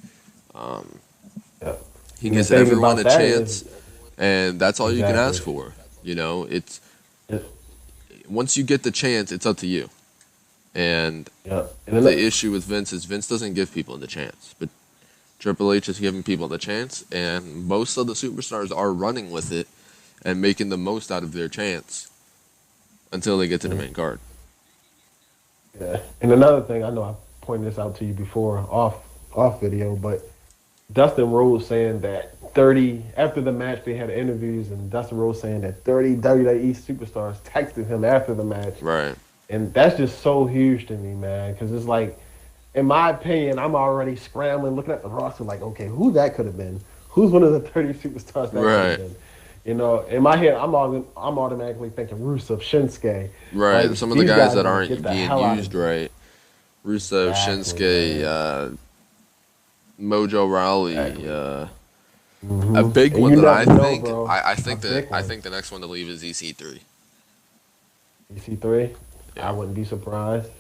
He gives everyone a chance, and that's all you can ask for. You know, it's once you get the chance, it's up to you. And the issue with Vince is Vince doesn't give people the chance, but Triple H is giving people the chance, and most of the superstars are running with it and making the most out of their chance until they get to the main card. Yeah, and another thing, I know I pointed this out to you before off video, but Dustin Rhodes saying that 30 after the match they had interviews, and Dustin Rhodes saying that 30 WWE superstars texted him after the match. Right. And that's just so huge to me, man, because it's like, in my opinion, I'm already scrambling, looking at the roster like, okay, who that could have been? who's one of the 30 superstars that could have Right. been? You know, in my head, I'm automatically thinking Rusev, Shinsuke. Right. Like Some of the these guys guys that gonna get aren't the being hell out used of it. right. Rusev, Exactly, Shinsuke, man. Mojo Rawley, Exactly. a big And one you that never know, bro. A big I one. think the next one to leave is EC3. EC3, I Yeah. wouldn't be surprised.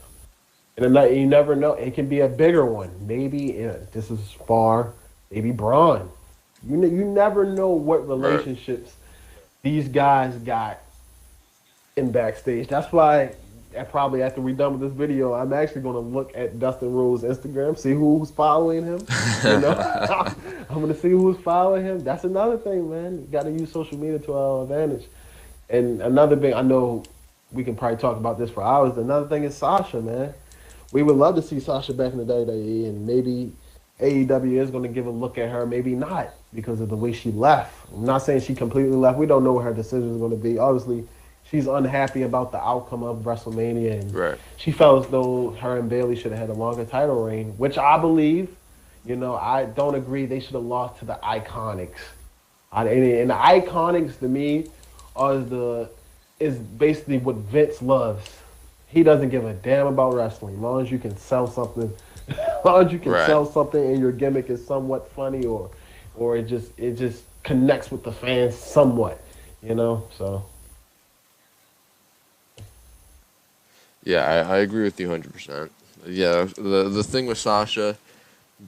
And you never know. It can be a bigger one. Maybe this is far. Maybe Braun. You never know what Right. relationships these guys got in backstage. That's why probably after we're done with this video, I'm actually going to look at Dustin Rhodes' Instagram, see who's following him. You know, I'm going to see who's following him. That's another thing, man. You got to use social media to our advantage. And another thing, I know we can probably talk about this for hours. Another thing is Sasha, man. We would love to see Sasha back in the WWE, and maybe AEW is going to give a look at her, maybe not, because of the way she left. I'm not saying she completely left. We don't know what her decision is going to be. Obviously, she's unhappy about the outcome of WrestleMania, and Right. she felt as though her and Bayley should have had a longer title reign, which I believe. You know, I don't agree they should have lost to the Iconics. And the Iconics, to me, is basically what Vince loves. He doesn't give a damn about wrestling. As long as you can sell something, as long as you can Right. sell something and your gimmick is somewhat funny or it just connects with the fans somewhat, you know. So Yeah, I agree with you 100%. Yeah, the thing with Sasha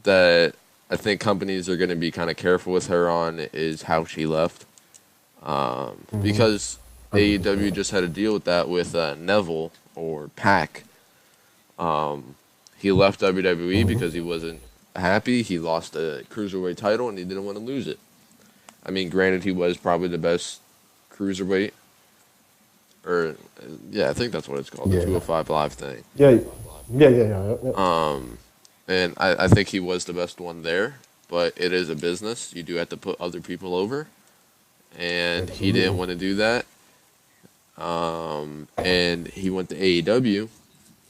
that I think companies are going to be kind of careful with her on is how she left. Because AEW just had to deal with that with Neville or Pac. He left WWE because he wasn't happy. He lost the cruiserweight title and he didn't want to lose it. I mean, granted, he was probably the best cruiserweight. Or, yeah, I think that's what it's called, the 205 Live thing. yeah. And I think he was the best one there, but it is a business. You do have to put other people over. And he didn't want to do that. And he went to AEW,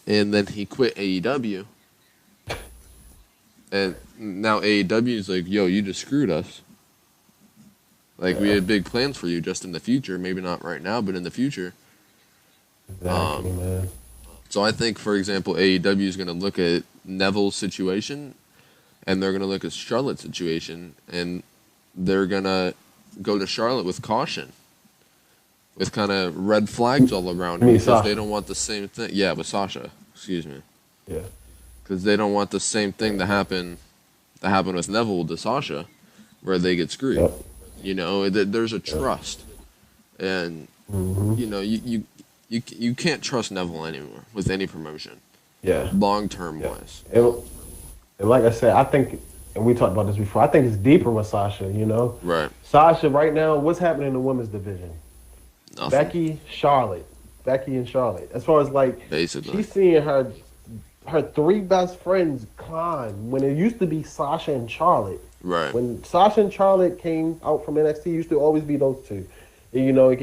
and then he quit AEW. And now AEW is like, yo, you just screwed us. Like, we had big plans for you just in the future. Maybe not right now, but in the future. Exactly, man. So I think, for example, AEW is going to look at Neville's situation, and they're going to look at Charlotte's situation, and they're going to go to Charlotte with caution, with kind of red flags all around her, because Sasha. they don't want the same thing. Yeah, with Sasha, excuse me. Yeah. Because they don't want the same thing to happen with Neville to Sasha, where they get screwed. Yep. You know, there's a trust, and you know, you can't trust Neville anymore with any promotion. Yeah. Long term wise. And like I said, I think, and we talked about this before, I think it's deeper with Sasha, you know? Right. Sasha, right now, what's happening in the women's division? Nothing. Becky and Charlotte. As far as, like, Basically. she's seeing her three best friends climb when it used to be Sasha and Charlotte. Right. When Sasha and Charlotte came out from NXT, it used to always be those two. You know,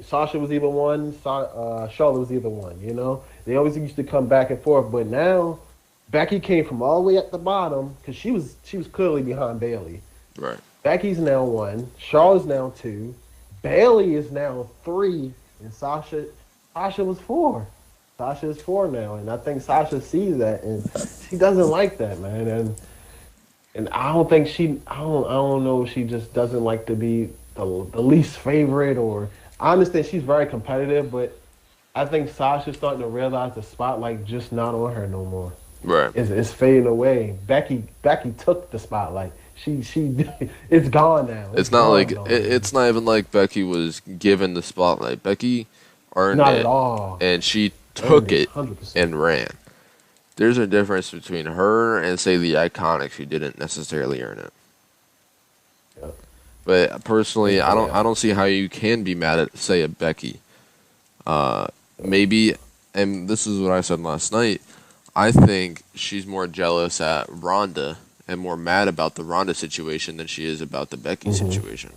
Sasha was either one, Charlotte was either one, you know? They always used to come back and forth, but now Becky came from all the way at the bottom because she was clearly behind Bayley. Right. Becky's now 1, Charlotte's now 2, Bayley is now 3, and Sasha was 4. Sasha is 4 now, and I think Sasha sees that, and she doesn't like that, man. And I don't think I don't know if she just doesn't like to be the least favorite, or I understand she's very competitive, but I think Sasha's starting to realize the spotlight just not on her no more. Right. It's fading away. Becky took the spotlight. She it's gone now. It's not like it's not even like Becky was given the spotlight. Becky earned not it, at all. and she took it 100%. and ran. There's a difference between her and, say, the Iconics, who didn't necessarily earn it. Yeah. But personally, I don't see how you can be mad at, say, a Becky. Maybe, and this is what I said last night, I think she's more jealous at Ronda and more mad about the Ronda situation than she is about the Becky situation.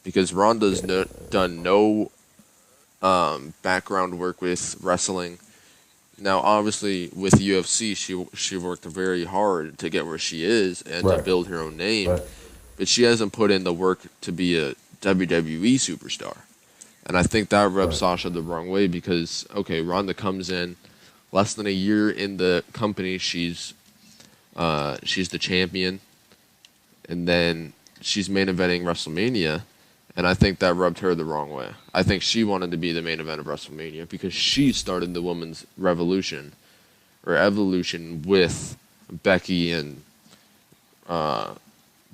Because Ronda's done no background work with wrestling. Now, obviously, with UFC, she worked very hard to get where she is and to build her own name. Right. but she hasn't put in the work to be a WWE superstar. And I think that rubs Sasha the wrong way because, okay, Ronda comes in less than a year in the company. She's the champion, and then she's main eventing WrestleMania, and I think that rubbed her the wrong way. I think she wanted to be the main event of WrestleMania because she started the women's revolution or evolution with Becky and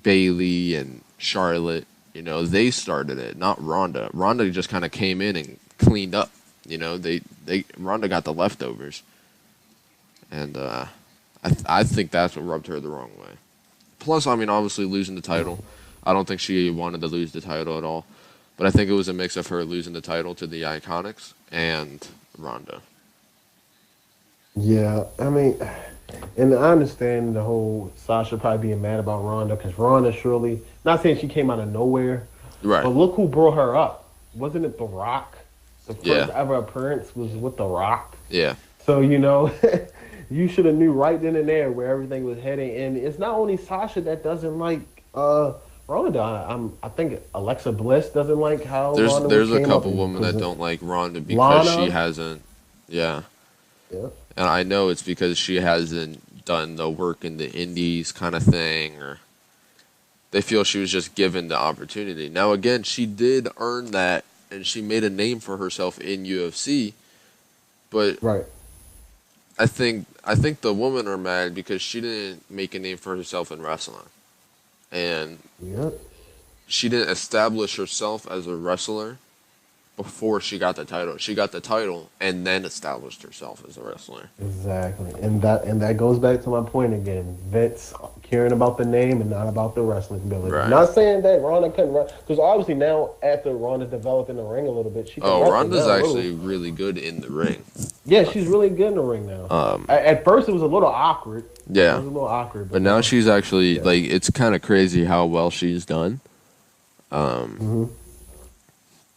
Bayley and Charlotte. You know, they started it, not Ronda. Ronda just kind of came in and cleaned up. You know, Ronda got the leftovers, and I think that's what rubbed her the wrong way. Plus, I mean, obviously losing the title. I don't think she wanted to lose the title at all, but I think it was a mix of her losing the title to the Iconics and Ronda. Yeah, I mean, and I understand the whole Sasha probably being mad about Ronda because Ronda surely, not saying she came out of nowhere, right? But look who brought her up. Wasn't it The Rock? The first ever appearance was with The Rock. Yeah. So, you know, you should have knew right then and there where everything was heading. And it's not only Sasha that doesn't like Ronda. I think Alexa Bliss doesn't like how Ronda there's a couple up women that don't like Ronda because she hasn't. Yeah. Yeah. And I know it's because she hasn't done the work in the indies kind of thing, or they feel she was just given the opportunity. Now, again, she did earn that, and she made a name for herself in UFC. But I think the women are mad because she didn't make a name for herself in wrestling, and she didn't establish herself as a wrestler before she got the title. She got the title and then established herself as a wrestler. Exactly. And that goes back to my point again. Vince caring about the name and not about the wrestling ability. Right. Not saying that Ronda couldn't wrestle, because obviously now after Ronda developed in the ring a little bit, she can wrestle. Ronda's actually really good in the ring. Yeah, she's really good in the ring now. At first it was a little awkward. Yeah. It was a little awkward. But now she's actually, like, it's kind of crazy how well she's done.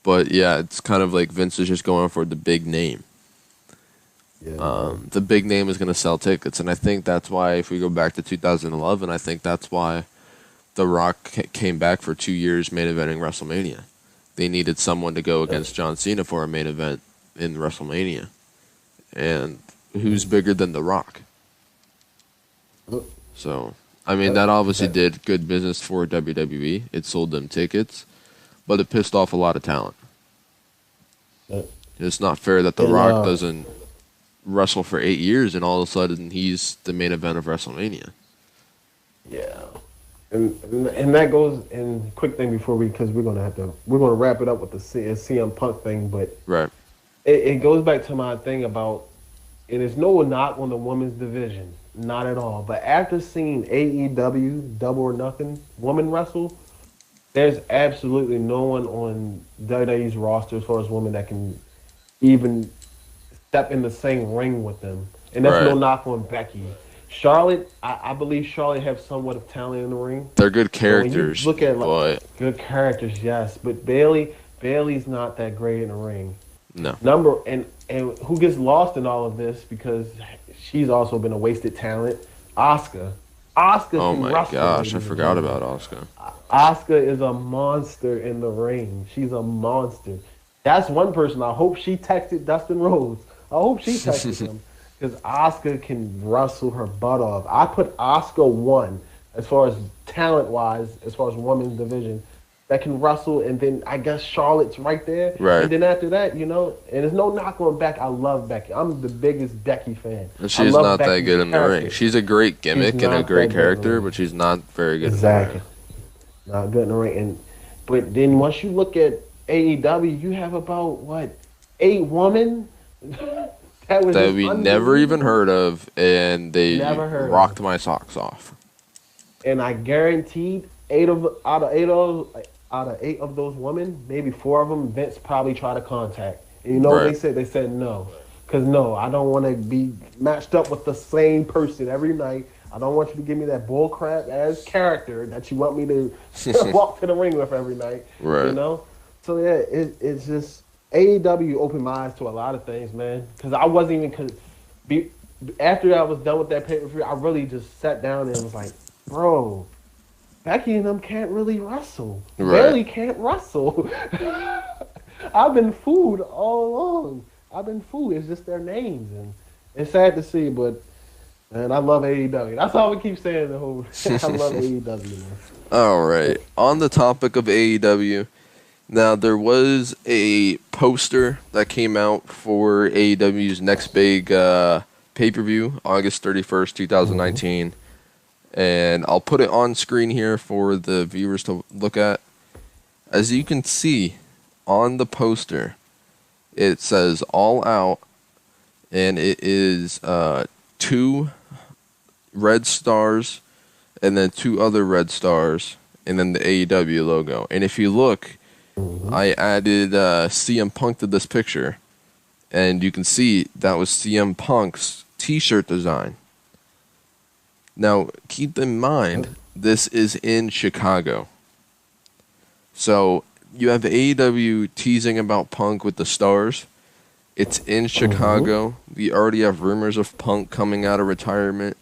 But yeah, it's kind of like Vince is just going for the big name. Yeah. The big name is going to sell tickets, and I think that's why, if we go back to 2011, I think that's why The Rock came back for 2 years main eventing WrestleMania. They needed someone to go against John Cena for a main event in WrestleMania, and who's bigger than The Rock? So, I mean, that obviously did good business for WWE. It sold them tickets, but it pissed off a lot of talent. It's not fair that The Rock doesn't wrestle for 8 years and all of a sudden he's the main event of WrestleMania. Yeah. And that goes, and quick thing before because we're gonna wrap it up with the CM Punk thing, but it goes back to my thing about, and there's no knock on the women's division, not at all. But after seeing AEW Double or Nothing women wrestle, there's absolutely no one on WWE's roster as far as women that can even step in the same ring with them. And that's no knock on Becky. Charlotte, I believe Charlotte have somewhat of talent in the ring. They're good characters. So look at good characters, yes. But Bayley's not that great in the ring. No. And who gets lost in all of this because she's also been a wasted talent? Asuka. Oh my gosh, I forgot about Asuka. Asuka is a monster in the ring. She's a monster. That's one person. I hope she texted Dustin Rhodes. I hope she texted him because Asuka can wrestle her butt off. I put Asuka 1 as far as talent-wise, as far as women's division, that can wrestle, and then I guess Charlotte's right there. Right. And then after that, you know, and there's no knock on Becky. I love Becky. I'm the biggest Becky fan. And she's not that good in the ring. She's a great gimmick and a great character, but she's not very good in the ring. Not good in the ring. But then once you look at AEW, you have about, 8 women that we never even heard of, and they rocked my socks off. And I guaranteed out of 8 of those women, maybe 4 of them, Vince probably tried to contact. And you know what they said? They said no. Because no, I don't want to be matched up with the same person every night. I don't want you to give me that bullcrap ass character that you want me to walk to the ring with every night. Right. You know? So yeah, it's just AEW opened my eyes to a lot of things, man. Because I wasn't even after I was done with that pay-per-view, I really just sat down and was like, bro, Becky and them can't really wrestle. Right. Bailey can't wrestle. I've been fooled all along. I've been fooled. It's just their names, and it's sad to see, but man, I love AEW. That's all we keep saying the whole. I love AEW, man. All right. On the topic of AEW, now there was a poster that came out for AEW's next big pay-per-view, August 31st, 2019. And I'll put it on screen here for the viewers to look at. As you can see on the poster, it says All Out, and it is 2 red stars and then 2 other red stars and then the AEW logo. And if you look, I added CM Punk to this picture, and you can see that was CM Punk's t-shirt design. Now, keep in mind, this is in Chicago. So, you have AEW teasing about Punk with the stars. It's in Chicago. We already have rumors of Punk coming out of retirement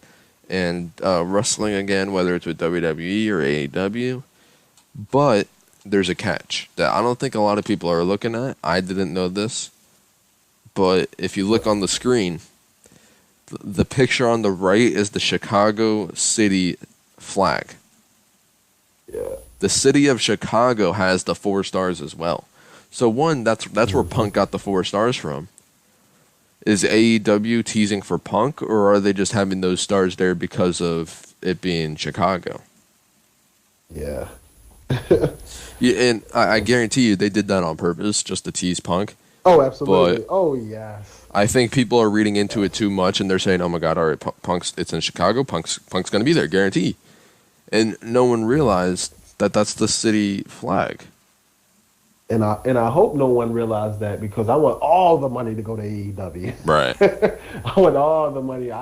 and wrestling again, whether it's with WWE or AEW. But there's a catch that I don't think a lot of people are looking at. I didn't know this. But if you look on the screen, the picture on the right is the Chicago city flag. Yeah. The city of Chicago has the 4 stars as well. So one, that's where Punk got the 4 stars from. Is AEW teasing for Punk, or are they just having those stars there because of it being Chicago? Yeah. Yeah, and I guarantee you they did that on purpose just to tease Punk. Oh, absolutely. But oh, yes. I think people are reading into it too much, and they're saying, "Oh my God, all right, Punk's it's in Chicago. Punk's going to be there, guarantee." And no one realized that that's the city flag. And I hope no one realized that, because I want all the money to go to AEW. Right. I want all the money.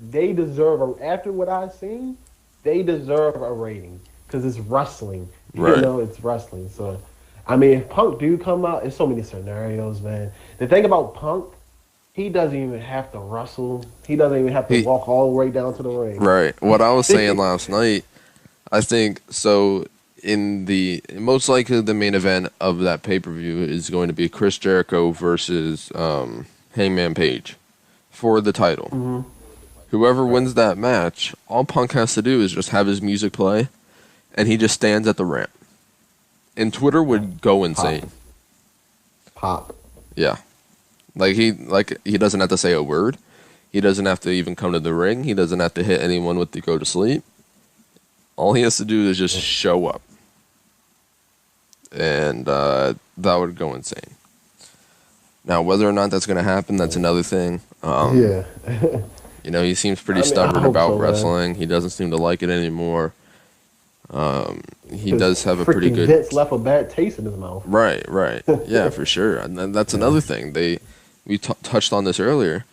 They deserve after what I've seen, they deserve a rating, because it's wrestling. Right. You know, it's wrestling. So, I mean, if Punk do come out, there's so many scenarios, man. The thing about Punk, he doesn't even have to wrestle. He doesn't even have to walk all the way down to the ring. Right. What I was saying last night, I think, so in the, most likely the main event of that pay-per-view is going to be Chris Jericho versus Hangman Page for the title. Mm-hmm. Whoever wins that match, all Punk has to do is just have his music play, and he just stands at the ramp. And Twitter would go insane. Pop. Yeah. Like he doesn't have to say a word. He doesn't have to even come to the ring. He doesn't have to hit anyone with the go to sleep. All he has to do is just show up. And that would go insane. Now, whether or not that's going to happen, that's another thing. Yeah. You know, he seems pretty stubborn about wrestling. Man. He doesn't seem to like it anymore. He does have a pretty good... Vince left a bad taste in his mouth. Right. Yeah, for sure. And then that's another thing. We touched on this earlier.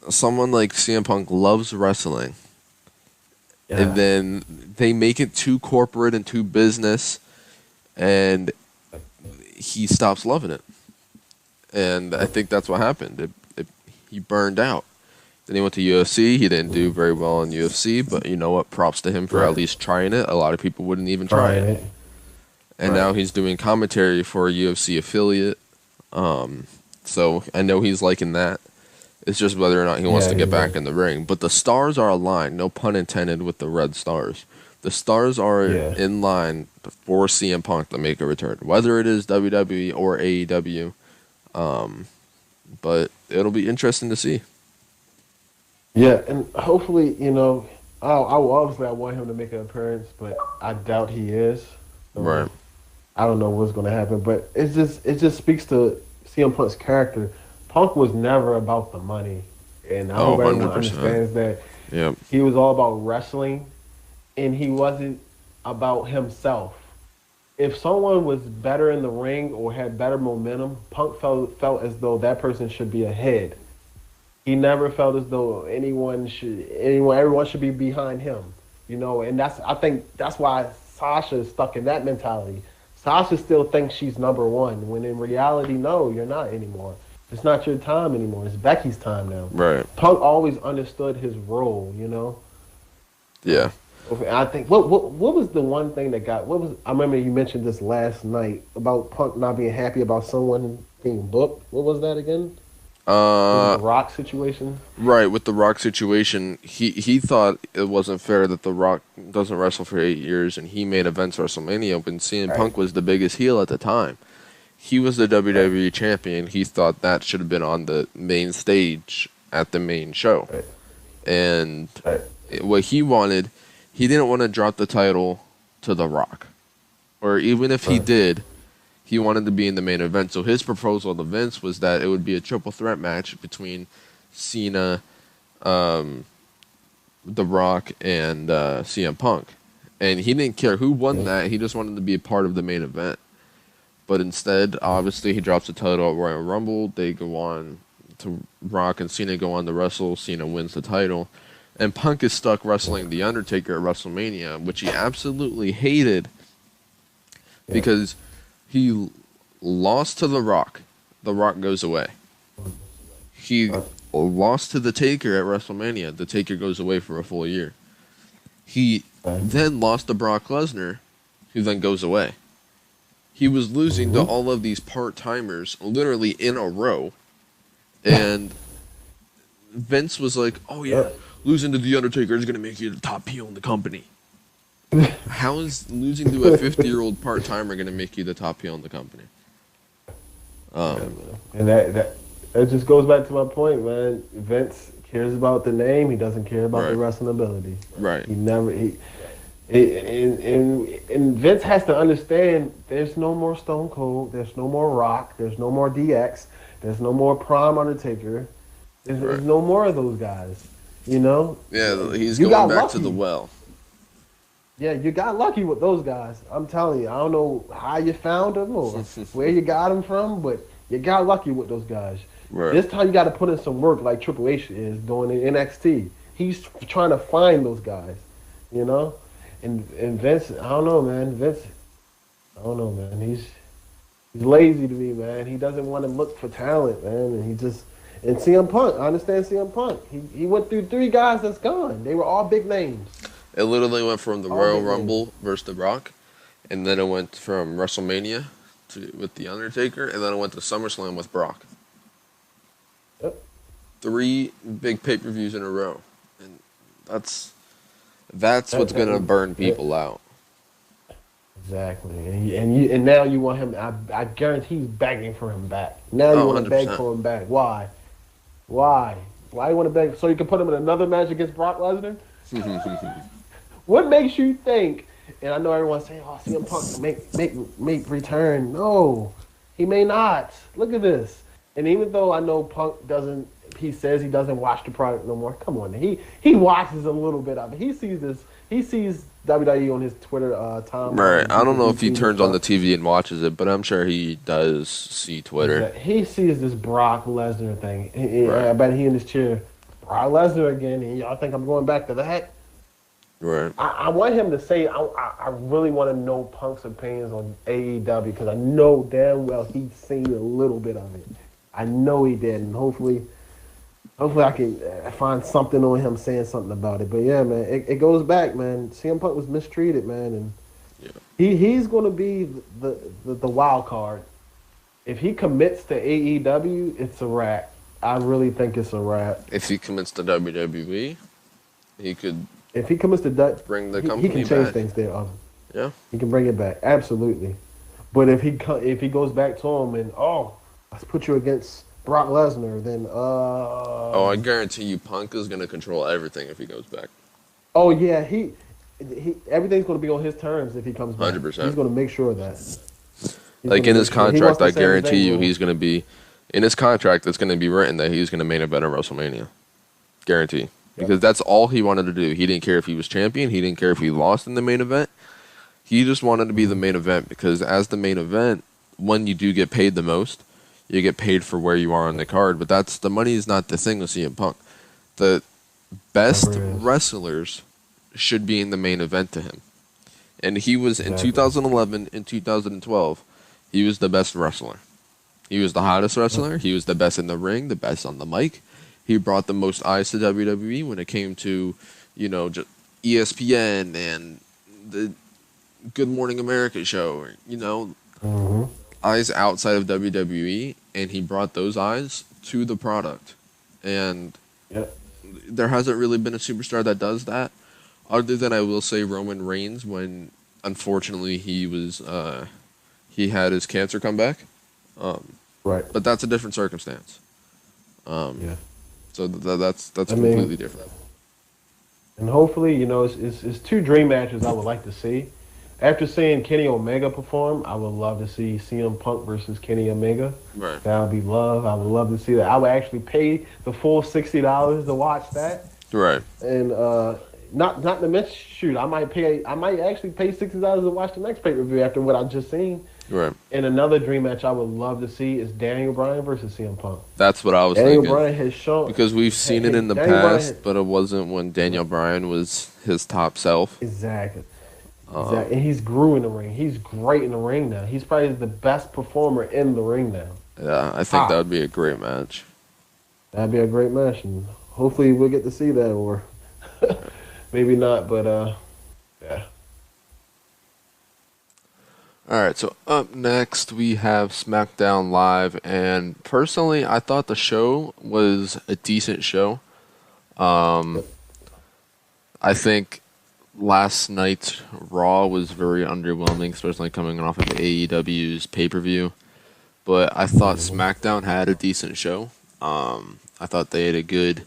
Someone like CM Punk loves wrestling. Yeah. And then they make it too corporate and too business, and he stops loving it. And I think that's what happened. He burned out. Then he went to UFC. He didn't do very well in UFC, but you know what? Props to him for at least trying it. A lot of people wouldn't even try it. And now he's doing commentary for a UFC affiliate. So I know he's liking that. It's just whether or not he wants to get back in the ring. But the stars are aligned, no pun intended, with the red stars. The stars are in line for CM Punk to make a return, whether it is WWE or AEW. But it'll be interesting to see. Yeah, and hopefully, you know, I want him to make an appearance, but I doubt he is. Right. I don't know what's going to happen, but it just speaks to CM Punk's character. Punk was never about the money, and I hope everyone understands that. Yep. He was all about wrestling, and he wasn't about himself. If someone was better in the ring or had better momentum, Punk felt as though that person should be ahead. He never felt as though everyone should be behind him, you know. And I think that's why Sasha is stuck in that mentality. Sasha still thinks she's number one, when in reality, no, you're not anymore. It's not your time anymore. It's Becky's time now. Right. Punk always understood his role, you know. Yeah. I think what was the one thing that got what was I remember you mentioned this last night about Punk not being happy about someone being booked. What was that again? Was it the Rock situation? Right, with the Rock situation, he thought it wasn't fair that the Rock doesn't wrestle for 8 years and he made events WrestleMania when CM Punk was the biggest heel at the time. He was the WWE champion. He thought that should have been on the main stage at the main show. And what he wanted, he didn't want to drop the title to The Rock. Or even if he did, he wanted to be in the main event. So his proposal to Vince was that it would be a triple threat match between Cena, The Rock, and CM Punk. And he didn't care who won that. He just wanted to be a part of the main event. But instead, obviously, he drops the title at Royal Rumble. They go on to Rock and Cena go on to wrestle. Cena wins the title. And Punk is stuck wrestling The Undertaker at WrestleMania, which he absolutely hated because he lost to The Rock. The Rock goes away. He lost to The Taker at WrestleMania. The Taker goes away for a full year. He then lost to Brock Lesnar, who then goes away. He was losing to all of these part-timers literally in a row. And Vince was like, oh yeah, losing to The Undertaker is going to make you the top heel in the company. How is losing to a 50-year-old part-timer going to make you the top heel in the company? And that just goes back to my point, man. Vince cares about the name. He doesn't care about the wrestling ability. Right. And Vince has to understand there's no more Stone Cold, there's no more Rock, there's no more DX, there's no more Prime Undertaker, there's no more of those guys, you know? Yeah, he's going back to the well. Yeah, you got lucky with those guys. I'm telling you, I don't know how you found them or where you got them from, but you got lucky with those guys. Right. This time you got to put in some work like Triple H is doing in NXT. He's trying to find those guys, you know? And Vince, I don't know, man. He's lazy to me, man. He doesn't want to look for talent, man. And CM Punk, I understand CM Punk. He went through 3 guys that's gone. They were all big names. It literally went from the Royal Rumble versus The Rock, and then it went from WrestleMania with The Undertaker, and then it went to SummerSlam with Brock. Yep. 3 big pay-per-views in a row. And that's what's going to burn people out. Exactly. And now you want him, I guarantee he's begging for him back. Now you want to beg for him back. Why? Why you want to beg? So you can put him in another match against Brock Lesnar? What makes you think, and I know everyone's saying, oh, CM Punk make return. No, he may not. Look at this. And even though I know Punk he says he doesn't watch the product no more. Come on, he watches a little bit of it. He sees WWE on his Twitter timeline. Right. I don't know if he turns on the TV and watches it, but I'm sure he does see Twitter. He sees this Brock Lesnar thing. I bet he in his chair, Brock Lesnar again, and y'all think I'm going back to that? Right. I want him to say, I really want to know Punk's opinions on AEW because I know damn well he's seen a little bit of it. I know he did, and hopefully I can find something on him saying something about it. But yeah, man, it goes back, man. CM Punk was mistreated, man, and he's going to be the wild card. If he commits to AEW, it's a wrap. I really think it's a wrap. If he commits to WWE, he could. If he commits to bring the company he can change back. things there. Yeah, he can bring it back. Absolutely. But if he goes back to him and let's put you against Brock Lesnar, then I guarantee you, Punk is going to control everything if he goes back. Oh yeah, he everything's going to be on his terms if he comes back. 100%. He's going to make sure of that. Like in his contract, I guarantee you, he's going to be in his contract. It's going to be written that he's going to main event at WrestleMania. Guarantee. Because that's all he wanted to do. He didn't care if he was champion. He didn't care if he lost in the main event. He just wanted to be the main event because as the main event, when you do get paid the most, you get paid for where you are on the card. But the money is not the thing with CM Punk. The best wrestlers should be in the main event to him. And he was in 2011 and 2012, he was the best wrestler. He was the hottest wrestler. He was the best in the ring, the best on the mic. He brought the most eyes to WWE when it came to, just ESPN and the Good Morning America show, eyes outside of WWE, and he brought those eyes to the product. And there hasn't really been a superstar that does that, other than I will say Roman Reigns, when unfortunately he had his cancer come back. Right. But that's a different circumstance. So that's completely different. And hopefully, it's two dream matches I would like to see. After seeing Kenny Omega perform, I would love to see CM Punk versus Kenny Omega. Right. That would be love. I would love to see that. I would actually pay the full $60 to watch that. Right. And not to mention, shoot, I might actually pay $60 to watch the next pay-per-view after what I just seen. Right. And another dream match I would love to see is Daniel Bryan versus CM Punk. That's what I was thinking. Daniel Bryan has shown, because we've seen it in the past, but it wasn't when Daniel Bryan was his top self. Exactly. And he's grew in the ring. He's great in the ring now. He's probably the best performer in the ring now. Yeah, I think that would be a great match. That'd be a great match, and hopefully we'll get to see that, or maybe not, but yeah. All right, so up next we have Smackdown Live, and personally, I thought the show was a decent show. I think last night's Raw was very underwhelming, especially coming off of AEW's pay-per-view. But I thought SmackDown had a decent show. I thought they had a good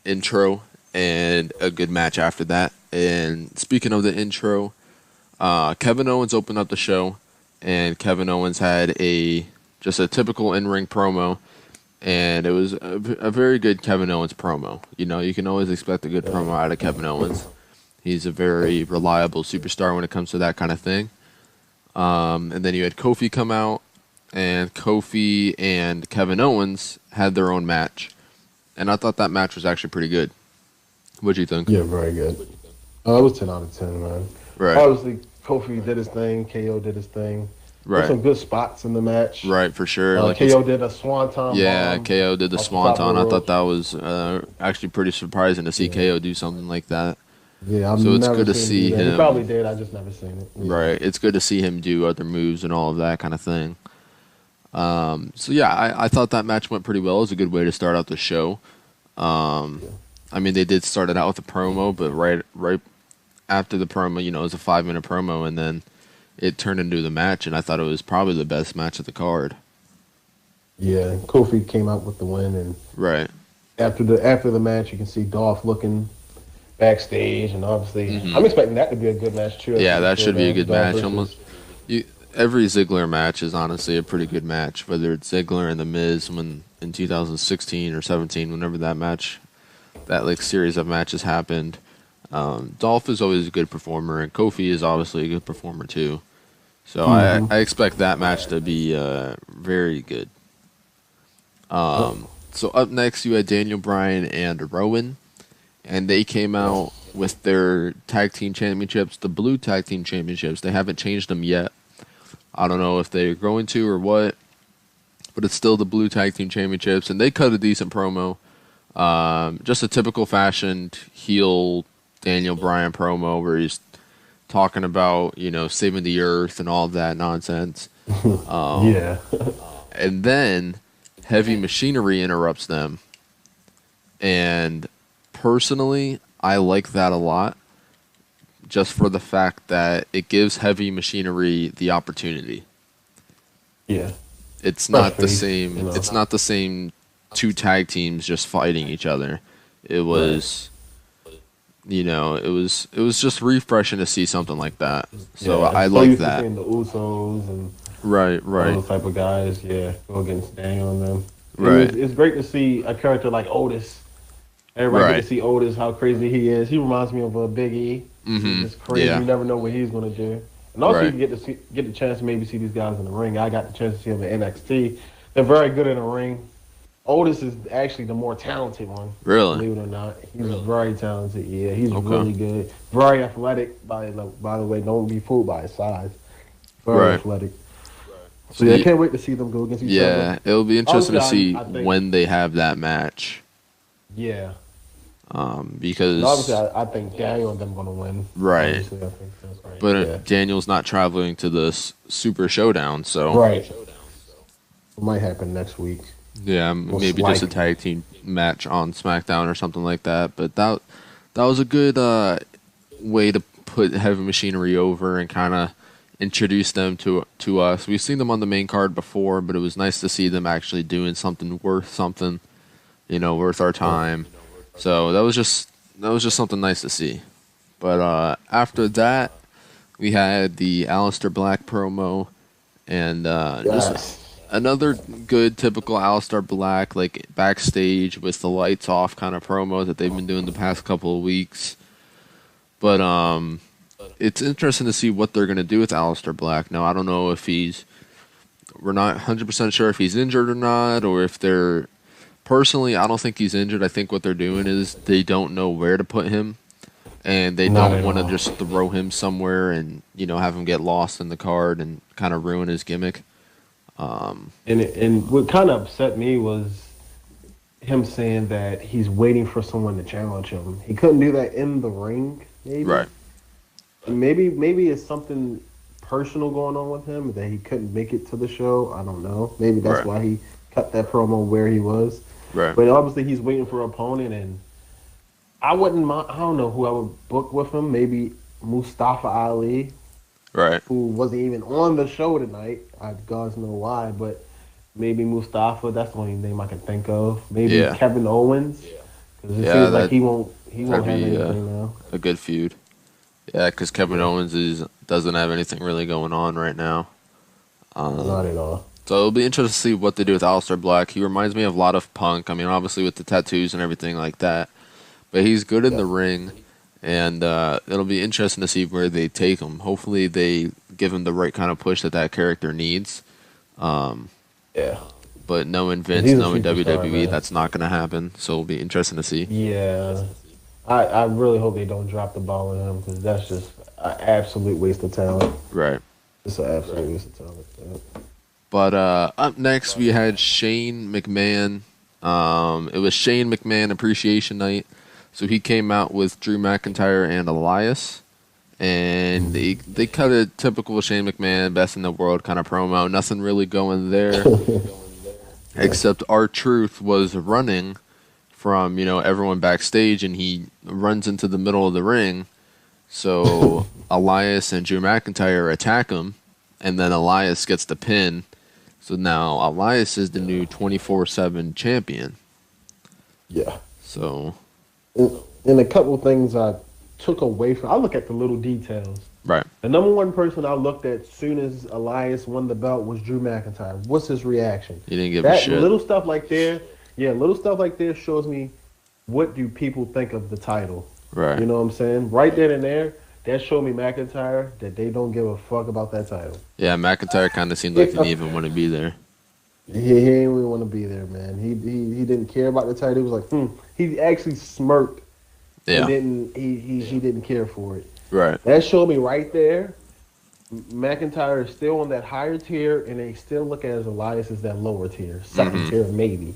intro and a good match after that. And speaking of the intro, Kevin Owens opened up the show, and Kevin Owens had just a typical in-ring promo, and it was a very good Kevin Owens promo. You can always expect a good promo out of Kevin Owens. He's a very reliable superstar when it comes to that kind of thing. And then you had Kofi come out, and Kofi and Kevin Owens had their own match. And I thought that match was actually pretty good. What'd you think? Yeah, very good. It was 10 out of 10, man. Right. Obviously, Kofi did his thing. KO did his thing. Right. There's some good spots in the match. Right, for sure. KO did a swanton. Yeah, bomb KO did the swanton. I thought that was actually pretty surprising to see KO do something like that. Yeah, so it's good to see him. He probably did. I just never seen it. Yeah. Right. It's good to see him do other moves and all of that kind of thing. So yeah, I thought that match went pretty well. It was a good way to start out the show. I mean, they did start it out with a promo, but right after the promo, it was a 5-minute promo, and then it turned into the match, and I thought it was probably the best match of the card. Yeah, Kofi came out with the win, and right after the match, you can see Dolph looking backstage, and obviously, I'm expecting that to be a good match too. Yeah, that should be a good match. Every Ziggler match is honestly a pretty good match, whether it's Ziggler and The Miz in 2016 or 17, whenever that series of matches happened. Dolph is always a good performer, and Kofi is obviously a good performer too. So I expect that match to be very good. So up next, you had Daniel Bryan and Rowan, and they came out with their tag team championships, the blue tag team championships. They haven't changed them yet. I don't know if they're going to or what, but it's still the blue tag team championships, and they cut a decent promo. Just a typical fashioned heel Daniel Bryan promo where he's talking about, saving the earth and all of that nonsense. Yeah. And then Heavy Machinery interrupts them. And personally, I like that a lot, just for the fact that it gives Heavy Machinery the opportunity. Yeah. It's not the same. It's not the same two tag teams just fighting each other. It was, it was just refreshing to see something like that. So yeah, I like that. The Usos and right, those type of guys, go against Daniel and them. Right. It's great to see a character like Otis. Everybody get to see Otis, how crazy he is. He reminds me of a Big E. It's crazy. Yeah. You never know what he's going to do. And also, you get the chance to maybe see these guys in the ring. I got the chance to see them in NXT. They're very good in the ring. Otis is actually the more talented one. Really? Believe it or not. He's very talented. Yeah, he's really good. Very athletic, by the way. Don't be fooled by his size. Very athletic. So, I can't wait to see them go against each other. Yeah, it'll be interesting to see when they have that match. Yeah. Because and obviously I think Daniel and them going to win. Right. Obviously, I think that's right. But Daniel's not traveling to the Super Showdown, so right. It might happen next week. yeah, Most maybe just a likely. tag team match on SmackDown or something like that. But that was a good way to put Heavy Machinery over and kind of introduce them to us. We've seen them on the main card before, but it was nice to see them actually doing something worth something, worth our time. So that was just something nice to see. But after that, we had the Aleister Black promo, and just another good typical Aleister Black, like backstage with the lights off kind of promo that they've been doing the past couple of weeks. But it's interesting to see what they're gonna do with Aleister Black. Now I don't know if we're not 100% sure if he's injured or not, or if they're. Personally, I don't think he's injured. I think what they're doing is they don't know where to put him, and they don't want to just throw him somewhere and have him get lost in the card and kind of ruin his gimmick. And what kind of upset me was him saying that he's waiting for someone to challenge him. He couldn't do that in the ring, maybe. Right. Maybe it's something personal going on with him that he couldn't make it to the show. I don't know. Maybe that's why he cut that promo where he was. Right. But obviously he's waiting for an opponent, and I wouldn't mind. I don't know who I would book with him. Maybe Mustafa Ali, Right. who wasn't even on the show tonight. God knows why, but maybe Mustafa. That's the only name I can think of. Maybe Kevin Owens, because it seems like he won't have anything now. A good feud. Yeah, because Kevin Owens doesn't have anything really going on right now. Not at all. So it'll be interesting to see what they do with Aleister Black. He reminds me of a lot of Punk. I mean, obviously with the tattoos and everything like that. But he's good in the ring, and it'll be interesting to see where they take him. Hopefully they give him the right kind of push that character needs. But knowing Vince, knowing WWE, that's not going to happen. So it'll be interesting to see. Yeah. I really hope they don't drop the ball on him, because that's just an absolute waste of talent. Right. It's an absolute waste of talent. Yeah. But up next, we had Shane McMahon. It was Shane McMahon Appreciation Night. So he came out with Drew McIntyre and Elias. And they cut a typical Shane McMahon, best in the world kind of promo. Nothing really going there. Except R-Truth was running from, everyone backstage, and he runs into the middle of the ring. So Elias and Drew McIntyre attack him, and then Elias gets the pin. So now Elias is the new 24/7 champion. Yeah. So. And a couple things I took away from. I look at the little details. Right. The number one person I looked at as soon as Elias won the belt was Drew McIntyre. What's his reaction? He didn't give a shit. Little stuff like there. Yeah, little stuff like this shows me what do people think of the title. Right. You know what I'm saying? Right then and there, that showed me McIntyre that they don't give a fuck about that title. Yeah, McIntyre kind of seemed like he didn't even want to be there. He didn't even want to be there, man. He didn't care about the title. He was like, He actually smirked. Yeah. He didn't care for it. Right. That showed me right there. McIntyre is still on that higher tier, and they still look at Elias as that lower tier, second tier maybe.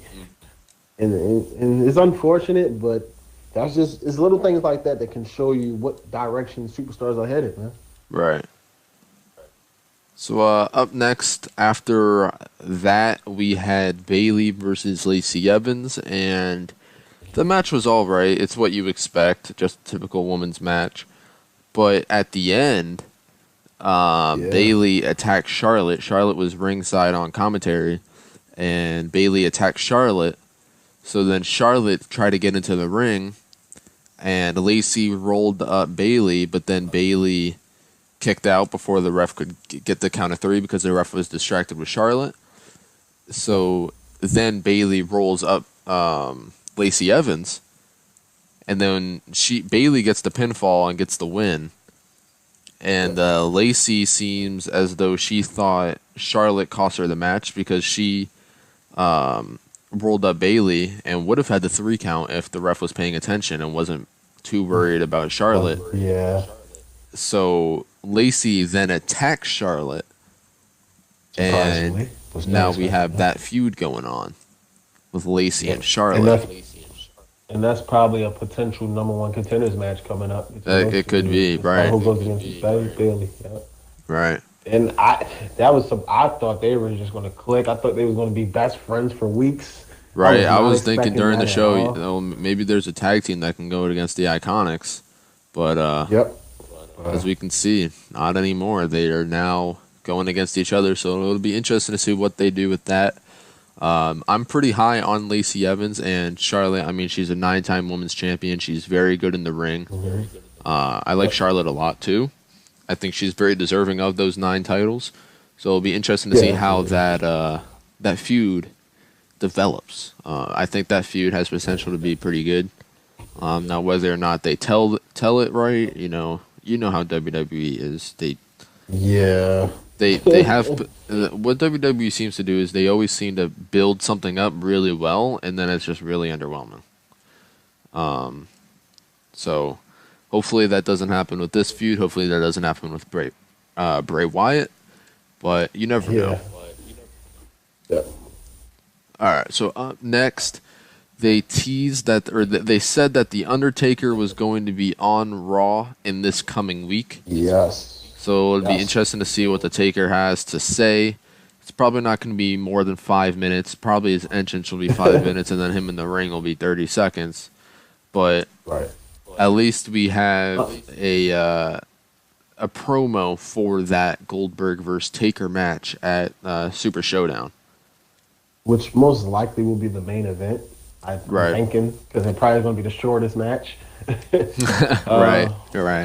And it's unfortunate, but that's just it's little things like that can show you what direction superstars are headed, man. Right. So up next, after that, we had Bayley versus Lacey Evans, and the match was all right. It's what you expect, just a typical women's match. But at the end, Bayley attacked Charlotte. Charlotte was ringside on commentary, and Bayley attacked Charlotte. So then Charlotte tried to get into the ring, and Lacey rolled up Bayley, but then Bayley kicked out before the ref could get the count of 3 because the ref was distracted with Charlotte. So then Bayley rolls up Lacey Evans, and then Bayley gets the pinfall and gets the win. And Lacey seems as though she thought Charlotte cost her the match because she rolled up Bayley and would have had the 3 count if the ref was paying attention and wasn't too worried about Charlotte. Yeah. So Lacey then attacks Charlotte, and now we have that feud going on with Lacey and Charlotte. And that's probably a potential #1 contenders match coming up between those It two could dudes. be, It's like right. who goes against Bailey. Yeah. Right. And I thought they were just gonna click. I thought they was gonna be best friends for weeks. I Right. was I not was thinking expecting during the that at show, all. maybe there's a tag team that can go against the Iconics, but Yep. as we can see, not anymore. They are now going against each other, so it'll be interesting to see what they do with that. I'm pretty high on Lacey Evans and Charlotte. I mean, she's a 9-time women's champion. She's very good in the ring. Mm-hmm. I like Charlotte a lot too. I think she's very deserving of those 9 titles. So it'll be interesting to see how that feud develops. I think that feud has potential to be pretty good. Now, whether or not they tell it right, you know how WWE is. Yeah. They have what WWE seems to do is they always seem to build something up really well, and then it's just really underwhelming. So hopefully that doesn't happen with this feud. Hopefully that doesn't happen with Bray Wyatt, but you never know. Yeah. All right, so up next, they teased that, or they said that the Undertaker was going to be on Raw in this coming week. Yes. So it'll be interesting to see what the Taker has to say. It's probably not going to be more than 5 minutes. Probably his entrance will be 5 minutes, and then him in the ring will be 30 seconds. But at least we have a promo for that Goldberg versus Taker match at Super Showdown. Which most likely will be the main event. I'm thinking, because it probably going to be the shortest match. Right.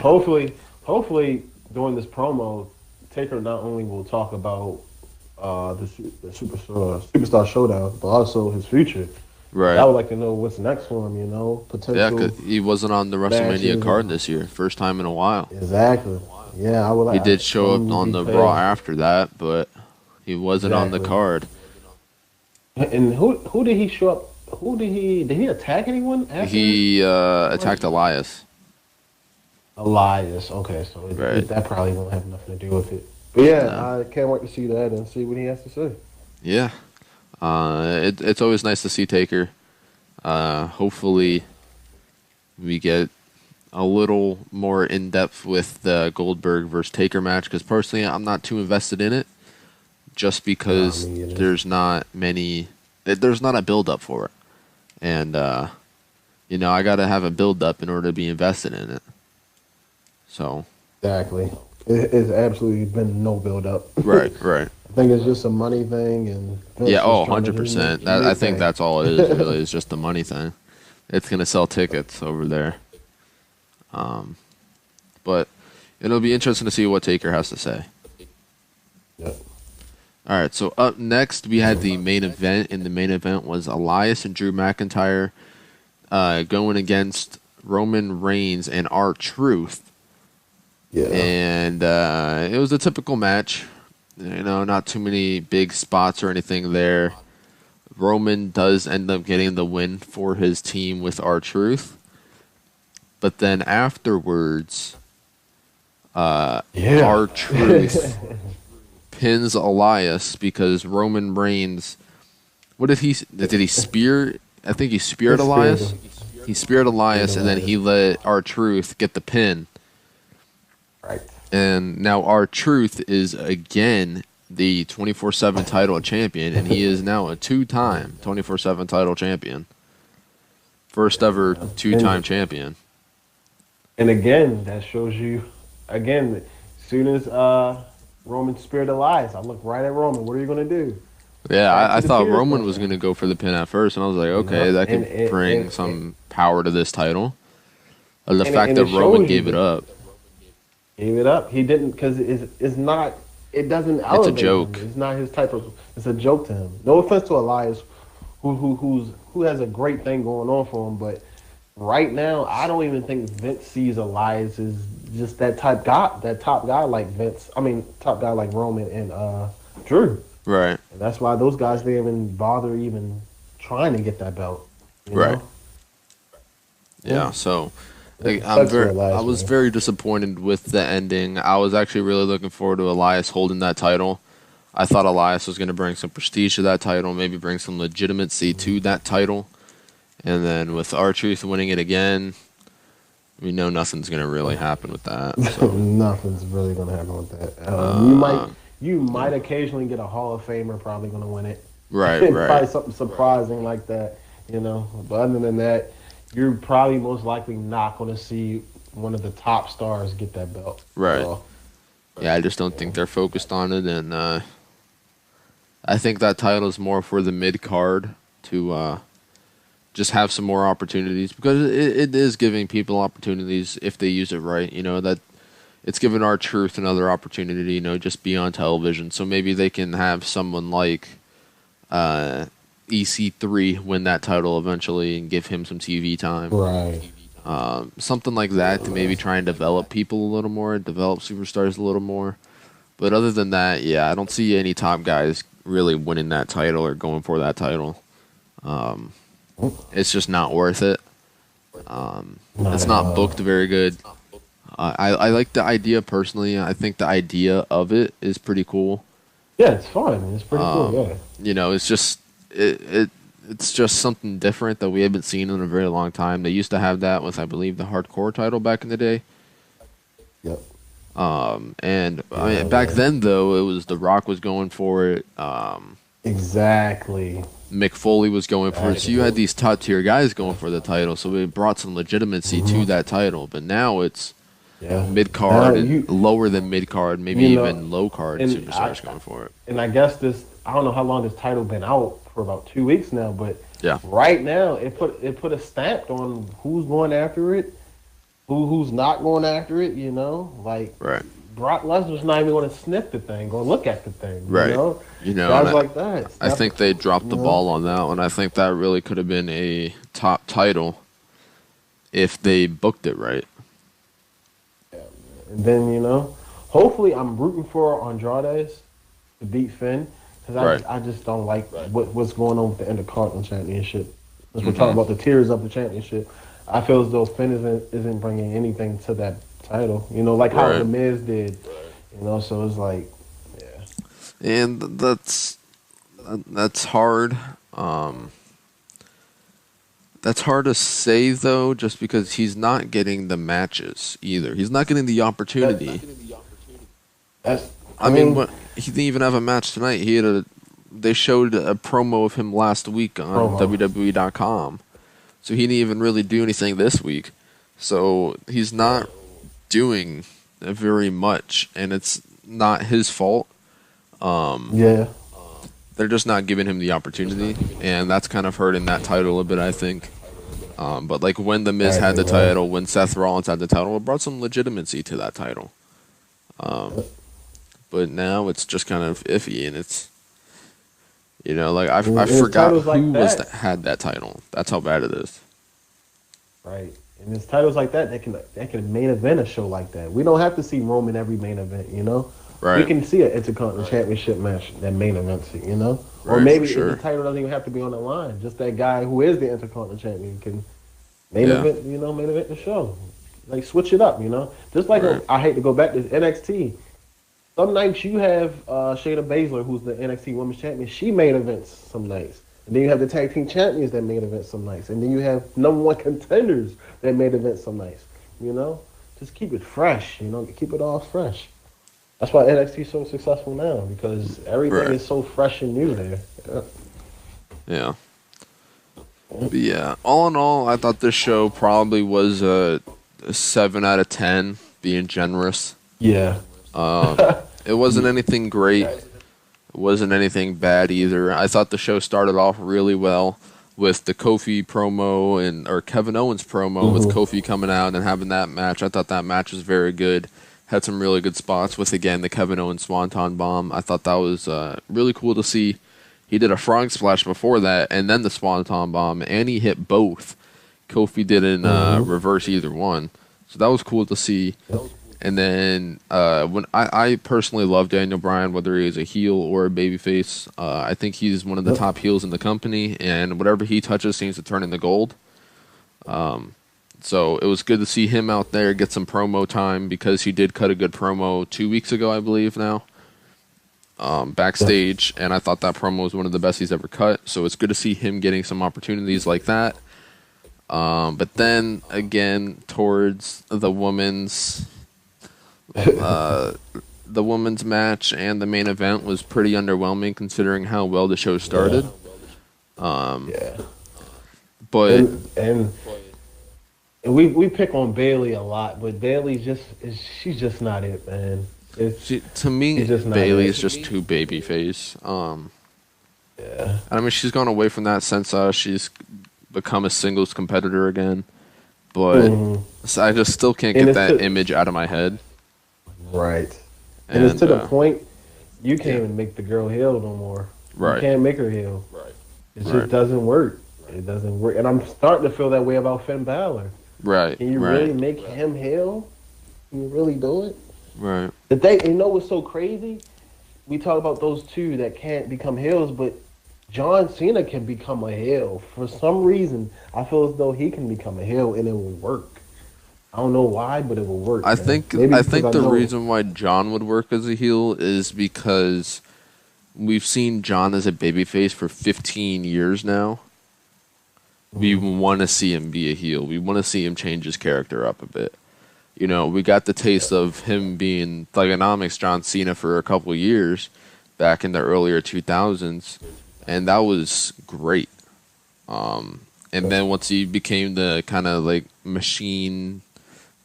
Hopefully, during this promo, Taker not only will talk about the Superstar Showdown, but also his future. Right. I would like to know what's next for him. Potential. Yeah, 'cause he wasn't on the WrestleMania card this year, first time in a while. Exactly. Yeah, I would. He did show up on the Raw after that, but he wasn't on the card. And who did he show up? Did he attack anyone? After he attacked Elias. Okay, so that probably won't have nothing to do with it. But yeah, I can't wait to see that and see what he has to say. Yeah, it's always nice to see Taker. Hopefully, we get a little more in depth with the Goldberg versus Taker match, because personally, I'm not too invested in it. Just because there's not a build up for it, and I got to have a build up in order to be invested in it. So exactly, it's absolutely been no build up. Right. I think it's just a money thing, and 100%. I think that's all it is. Really, is just the money thing. It's gonna sell tickets over there. But it'll be interesting to see what Taker has to say. Yep. All right, so up next we had the main event, and the main event was Elias and Drew McIntyre going against Roman Reigns and R-Truth. Yeah. And it was a typical match. Not too many big spots or anything there. Roman does end up getting the win for his team with R-Truth. But then afterwards, R-Truth pins Elias because Roman Reigns. What did he spear? I think he speared Elias. He speared Elias, and then he let R-Truth get the pin. Right. And now R-Truth is again the 24/7 title champion, and he is now a 2-time 24/7 title champion. First ever 2-time champion. And again, that shows you, as soon as Roman speared Elias, I looked right at Roman. What are you going to do? Yeah, I thought Roman was going to go for the pin at first, and I was like, okay, that could bring some power to this title. The fact that Roman gave it up. Gave it up. He didn't, because it's not. It doesn't elevate. It's a joke. Him. It's not his type of. It's a joke to him. No offense to Elias, who has a great thing going on for him, but right now, I don't even think Vince sees Elias as just that top guy like Vince. I mean, top guy like Roman and Drew. Right. And that's why those guys didn't even bother even trying to get that belt. You know? Yeah. So I was very disappointed with the ending. I was actually really looking forward to Elias holding that title. I thought Elias was going to bring some prestige to that title, maybe bring some legitimacy to that title. And then with R-Truth winning it again, we know nothing's going to really happen with that. So. Nothing's really going to happen with that. You might occasionally get a Hall of Famer probably going to win it. Right. Probably something surprising like that, But other than that, you're probably most likely not going to see one of the top stars get that belt. Right. So, yeah, I just don't think they're focused on it, and I think that title is more for the mid card to just have some more opportunities, because it is giving people opportunities if they use it right. That it's given R-Truth another opportunity. Just be on television, so maybe they can have someone like EC3 win that title eventually and give him some TV time. Right. Something like that to maybe try and develop people a little more, develop superstars a little more. But other than that, yeah, I don't see any top guys really winning that title or going for that title. It's just not worth it. It's not booked very good. I like the idea personally. I think the idea of it is pretty cool. Yeah, it's fun. It's pretty cool. Yeah. It's just it's just something different that we haven't seen in a very long time. They used to have that with, I believe, the hardcore title back in the day. Yep. Back then though, it was The Rock was going for it. Exactly. Mick Foley was going for it. So you had these top tier guys going for the title. So it brought some legitimacy to that title. But now it's mid card and lower than mid card, maybe even low card superstars going for it. And I guess I don't know how long this title been out, for about 2 weeks now, but yeah, right now it put a stamp on who's going after it, who's not going after it. Like right. Brock Lesnar's not even going to sniff the thing, going to look at the thing. Right. Guys like that. I think they dropped the ball on that one. I think that really could have been a top title if they booked it right. Yeah, and then hopefully I'm rooting for Andrade to beat Finn. Because I just don't like what's going on with the Intercontinental Championship. As we're talking about the tiers of the championship, I feel as though Finn isn't bringing anything to that title. Like how The Miz did. So it's like, yeah. And that's hard. That's hard to say though, just because he's not getting the matches either. He's not getting the opportunity. I mean, he didn't even have a match tonight. They showed a promo of him last week on WWE.com. So he didn't even really do anything this week. So he's not doing very much, and it's not his fault. They're just not giving him the opportunity, and that's kind of hurting that title a bit, I think. But like when The Miz had the title, when Seth Rollins had the title, it brought some legitimacy to that title. But now it's just kind of iffy, and it's, I forgot who had that title. That's how bad it is. Right, and it's titles like that can main event a show like that. We don't have to see Roman every main event, Right. We can see an Intercontinental Championship match that main events it, or maybe if the title doesn't even have to be on the line. Just that guy who is the Intercontinental Champion can main event the show. Like switch it up, Just like I hate to go back to NXT. Some nights you have Shayna Baszler, who's the NXT Women's Champion. She main events some nights. And then you have the Tag Team Champions that main event some nights. And then you have #1 contenders that main event some nights. Just keep it fresh, keep it all fresh. That's why NXT is so successful now, because everything is so fresh and new there. Yeah. But yeah, all in all, I thought this show probably was a 7 out of 10, being generous. Yeah. It wasn't anything great. It wasn't anything bad either. I thought the show started off really well with the Kofi promo or Kevin Owens promo with Kofi coming out and having that match. I thought that match was very good. Had some really good spots with, again, the Kevin Owens Swanton Bomb. I thought that was really cool to see. He did a frog splash before that and then the Swanton Bomb, and he hit both. Kofi didn't reverse either one. So that was cool to see. And then when I personally love Daniel Bryan, whether he is a heel or a babyface. I think he's one of the top heels in the company, and whatever he touches seems to turn into gold. So it was good to see him out there get some promo time, because he did cut a good promo 2 weeks ago, I believe now, backstage, and I thought that promo was one of the best he's ever cut. So it's good to see him getting some opportunities like that. But then again, towards the women's match and the main event was pretty underwhelming considering how well the show started. Yeah. But and we pick on Bailey a lot, but Bailey she's just not it, man. To me, Bailey is just too babyface. Yeah. I mean, she's gone away from that since she's become a singles competitor again. But so I just still can't get that image out of my head. Right. And it's to the point you can't even make the girl heel no more. Right. You can't make her heel. Right. It just doesn't work. It doesn't work. And I'm starting to feel that way about Finn Balor. Right. Can you really make him heel? Can you really do it? Right. You know what's so crazy? We talk about those two that can't become heels, but John Cena can become a heel. For some reason, I feel as though he can become a heel and it will work. I don't know why, but it will work. I think the reason why John would work as a heel is because we've seen John as a babyface for 15 years now. We want to see him be a heel. We want to see him change his character up a bit. You know, we got the taste of him being Thugonomics John Cena for a couple of years back in the earlier 2000s, and that was great. And then once he became the kind of like machine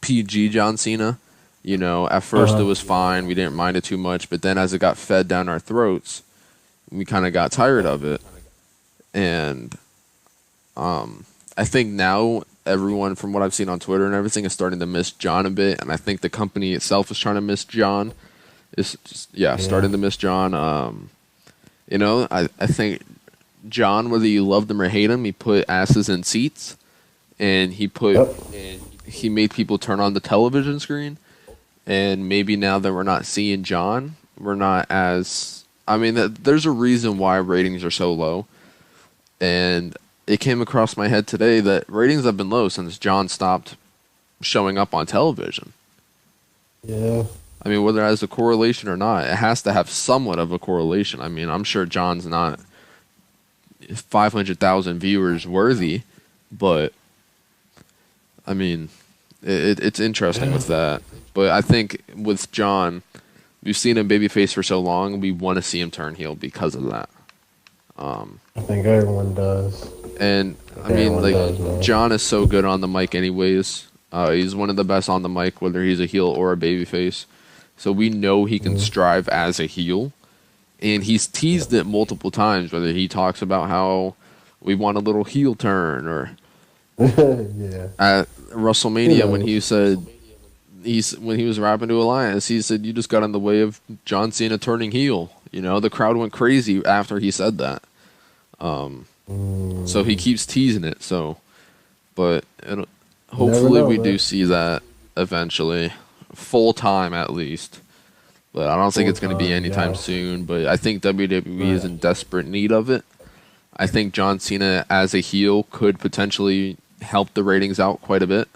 PG John Cena, you know, at first it was fine. We didn't mind it too much. But then as it got fed down our throats, we kind of got tired of it. And I think now everyone, from what I've seen on Twitter and everything, is starting to miss John a bit. And I think the company itself is trying to miss John. Starting to miss John. You know, I think John, whether you loved him or hate him, he put asses in seats. And he made people turn on the television screen. And maybe now that we're not seeing John, we're not as... I mean, there's a reason why ratings are so low. And it came across my head today that ratings have been low since John stopped showing up on television. Yeah. I mean, whether it has a correlation or not, it has to have somewhat of a correlation. I mean, I'm sure John's not 500,000 viewers worthy, but... I mean, it's interesting with that. But I think with John, we've seen him babyface for so long, we want to see him turn heel because of that. I think everyone does. And, I mean, like, John is so good on the mic anyways. He's one of the best on the mic, whether he's a heel or a babyface. So we know he can strive as a heel. And he's teased it multiple times, whether he talks about how we want a little heel turn or... Yeah. At WrestleMania, when he said when he was rapping to Elias, he said, "You just got in the way of John Cena turning heel." You know, the crowd went crazy after he said that. So he keeps teasing it. So, but hopefully we do see that eventually, full time at least. But I don't think it's going to be anytime soon. But I think WWE is in desperate need of it. I think John Cena as a heel could potentially help the ratings out quite a bit.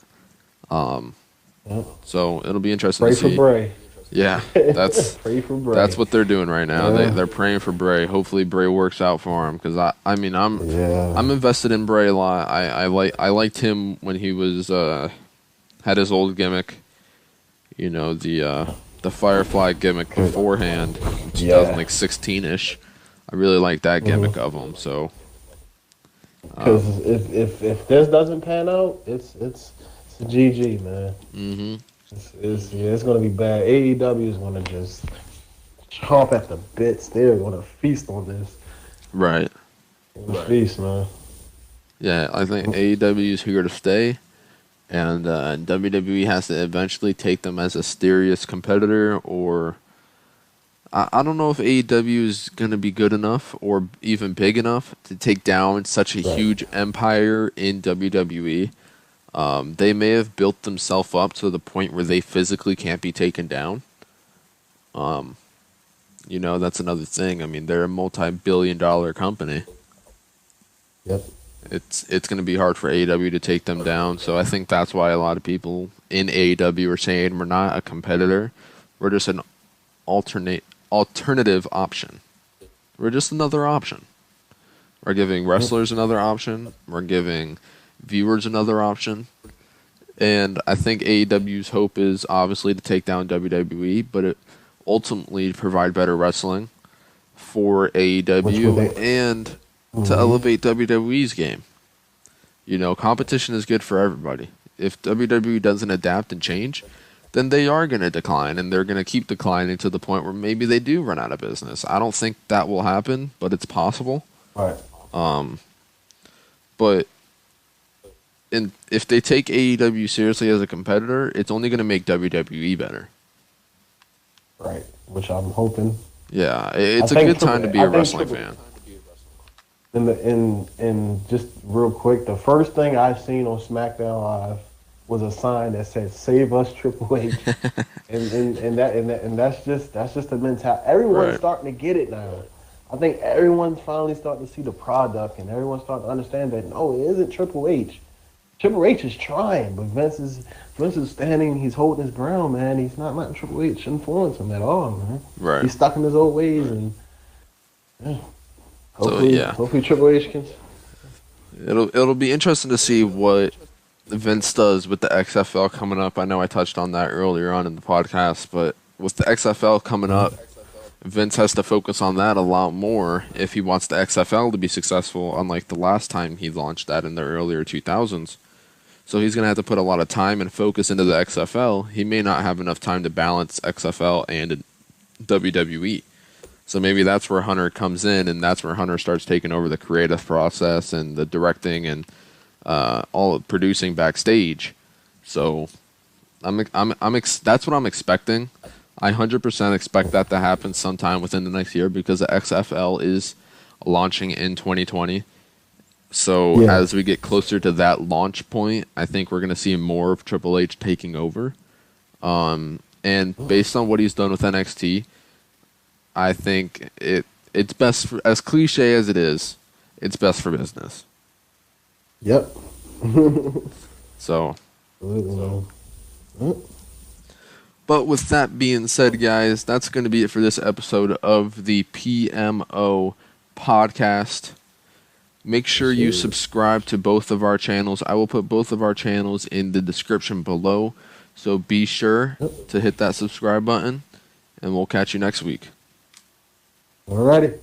So it'll be interesting to see. Pray for Bray. Yeah, that's Pray for Bray. That's what they're doing right now. They're praying for Bray. Hopefully Bray works out for him because I'm invested in Bray a lot. I liked him when he was had his old gimmick, you know, the Firefly gimmick beforehand, 2016-ish. I really like that gimmick of him. So, because if this doesn't pan out, it's a GG, man. Mm-hmm. It's gonna be bad. AEW is gonna just chomp at the bits. They're gonna feast on this. Right. Feast, man. Yeah, I think AEW is here to stay, and WWE has to eventually take them as a serious competitor, or I don't know if AEW is going to be good enough or even big enough to take down such a huge empire in WWE. They may have built themselves up to the point where they physically can't be taken down. You know, that's another thing. I mean, they're a multi-billion-dollar company. Yep. It's going to be hard for AEW to take them down. So I think that's why a lot of people in AEW are saying we're not a competitor. We're just an alternative option. We're just another option. We're giving wrestlers another option. We're giving Viewers another option. And I think AEW's hope is obviously to take down WWE, but it ultimately provide better wrestling for AEW and to elevate WWE's game. You know, competition is good for everybody. If WWE doesn't adapt and change, then they are going to decline, and they're going to keep declining to the point where maybe they do run out of business. I don't think that will happen, but it's possible. Right. But if they take AEW seriously as a competitor, it's only going to make WWE better. Right, which I'm hoping. Yeah, it's a good time to be a wrestling fan. And just real quick, the first thing I seen on Smackdown Live was a sign that said "Save us, Triple H," and that's just the mentality. Everyone's starting to get it now. I think everyone's finally starting to see the product, and everyone's starting to understand that no, it isn't Triple H. Triple H is trying, but Vince is standing. He's holding his ground, man. He's not letting Triple H influence him at all, man. Right. He's stuck in his old ways, and hopefully Triple H can. It'll be interesting to see what Vince does with the XFL coming up. I know I touched on that earlier on in the podcast, but with the XFL coming up, Vince has to focus on that a lot more if he wants the XFL to be successful, unlike the last time he launched that in the earlier 2000s. So he's going to have to put a lot of time and focus into the XFL. He may not have enough time to balance XFL and WWE. So maybe that's where Hunter comes in, and that's where Hunter starts taking over the creative process and the directing and all of producing backstage. So that's what I'm expecting. I 100% expect that to happen sometime within the next year because the XFL is launching in 2020. So as we get closer to that launch point, I think we're going to see more of Triple H taking over. And based on what he's done with NXT, I think it's best for, as cliche as it is, it's best for business. Yep. So. But with that being said, guys, that's going to be it for this episode of the PMO podcast. Make sure you subscribe to both of our channels. I will put both of our channels in the description below. So be sure to hit that subscribe button, and we'll catch you next week. Alrighty.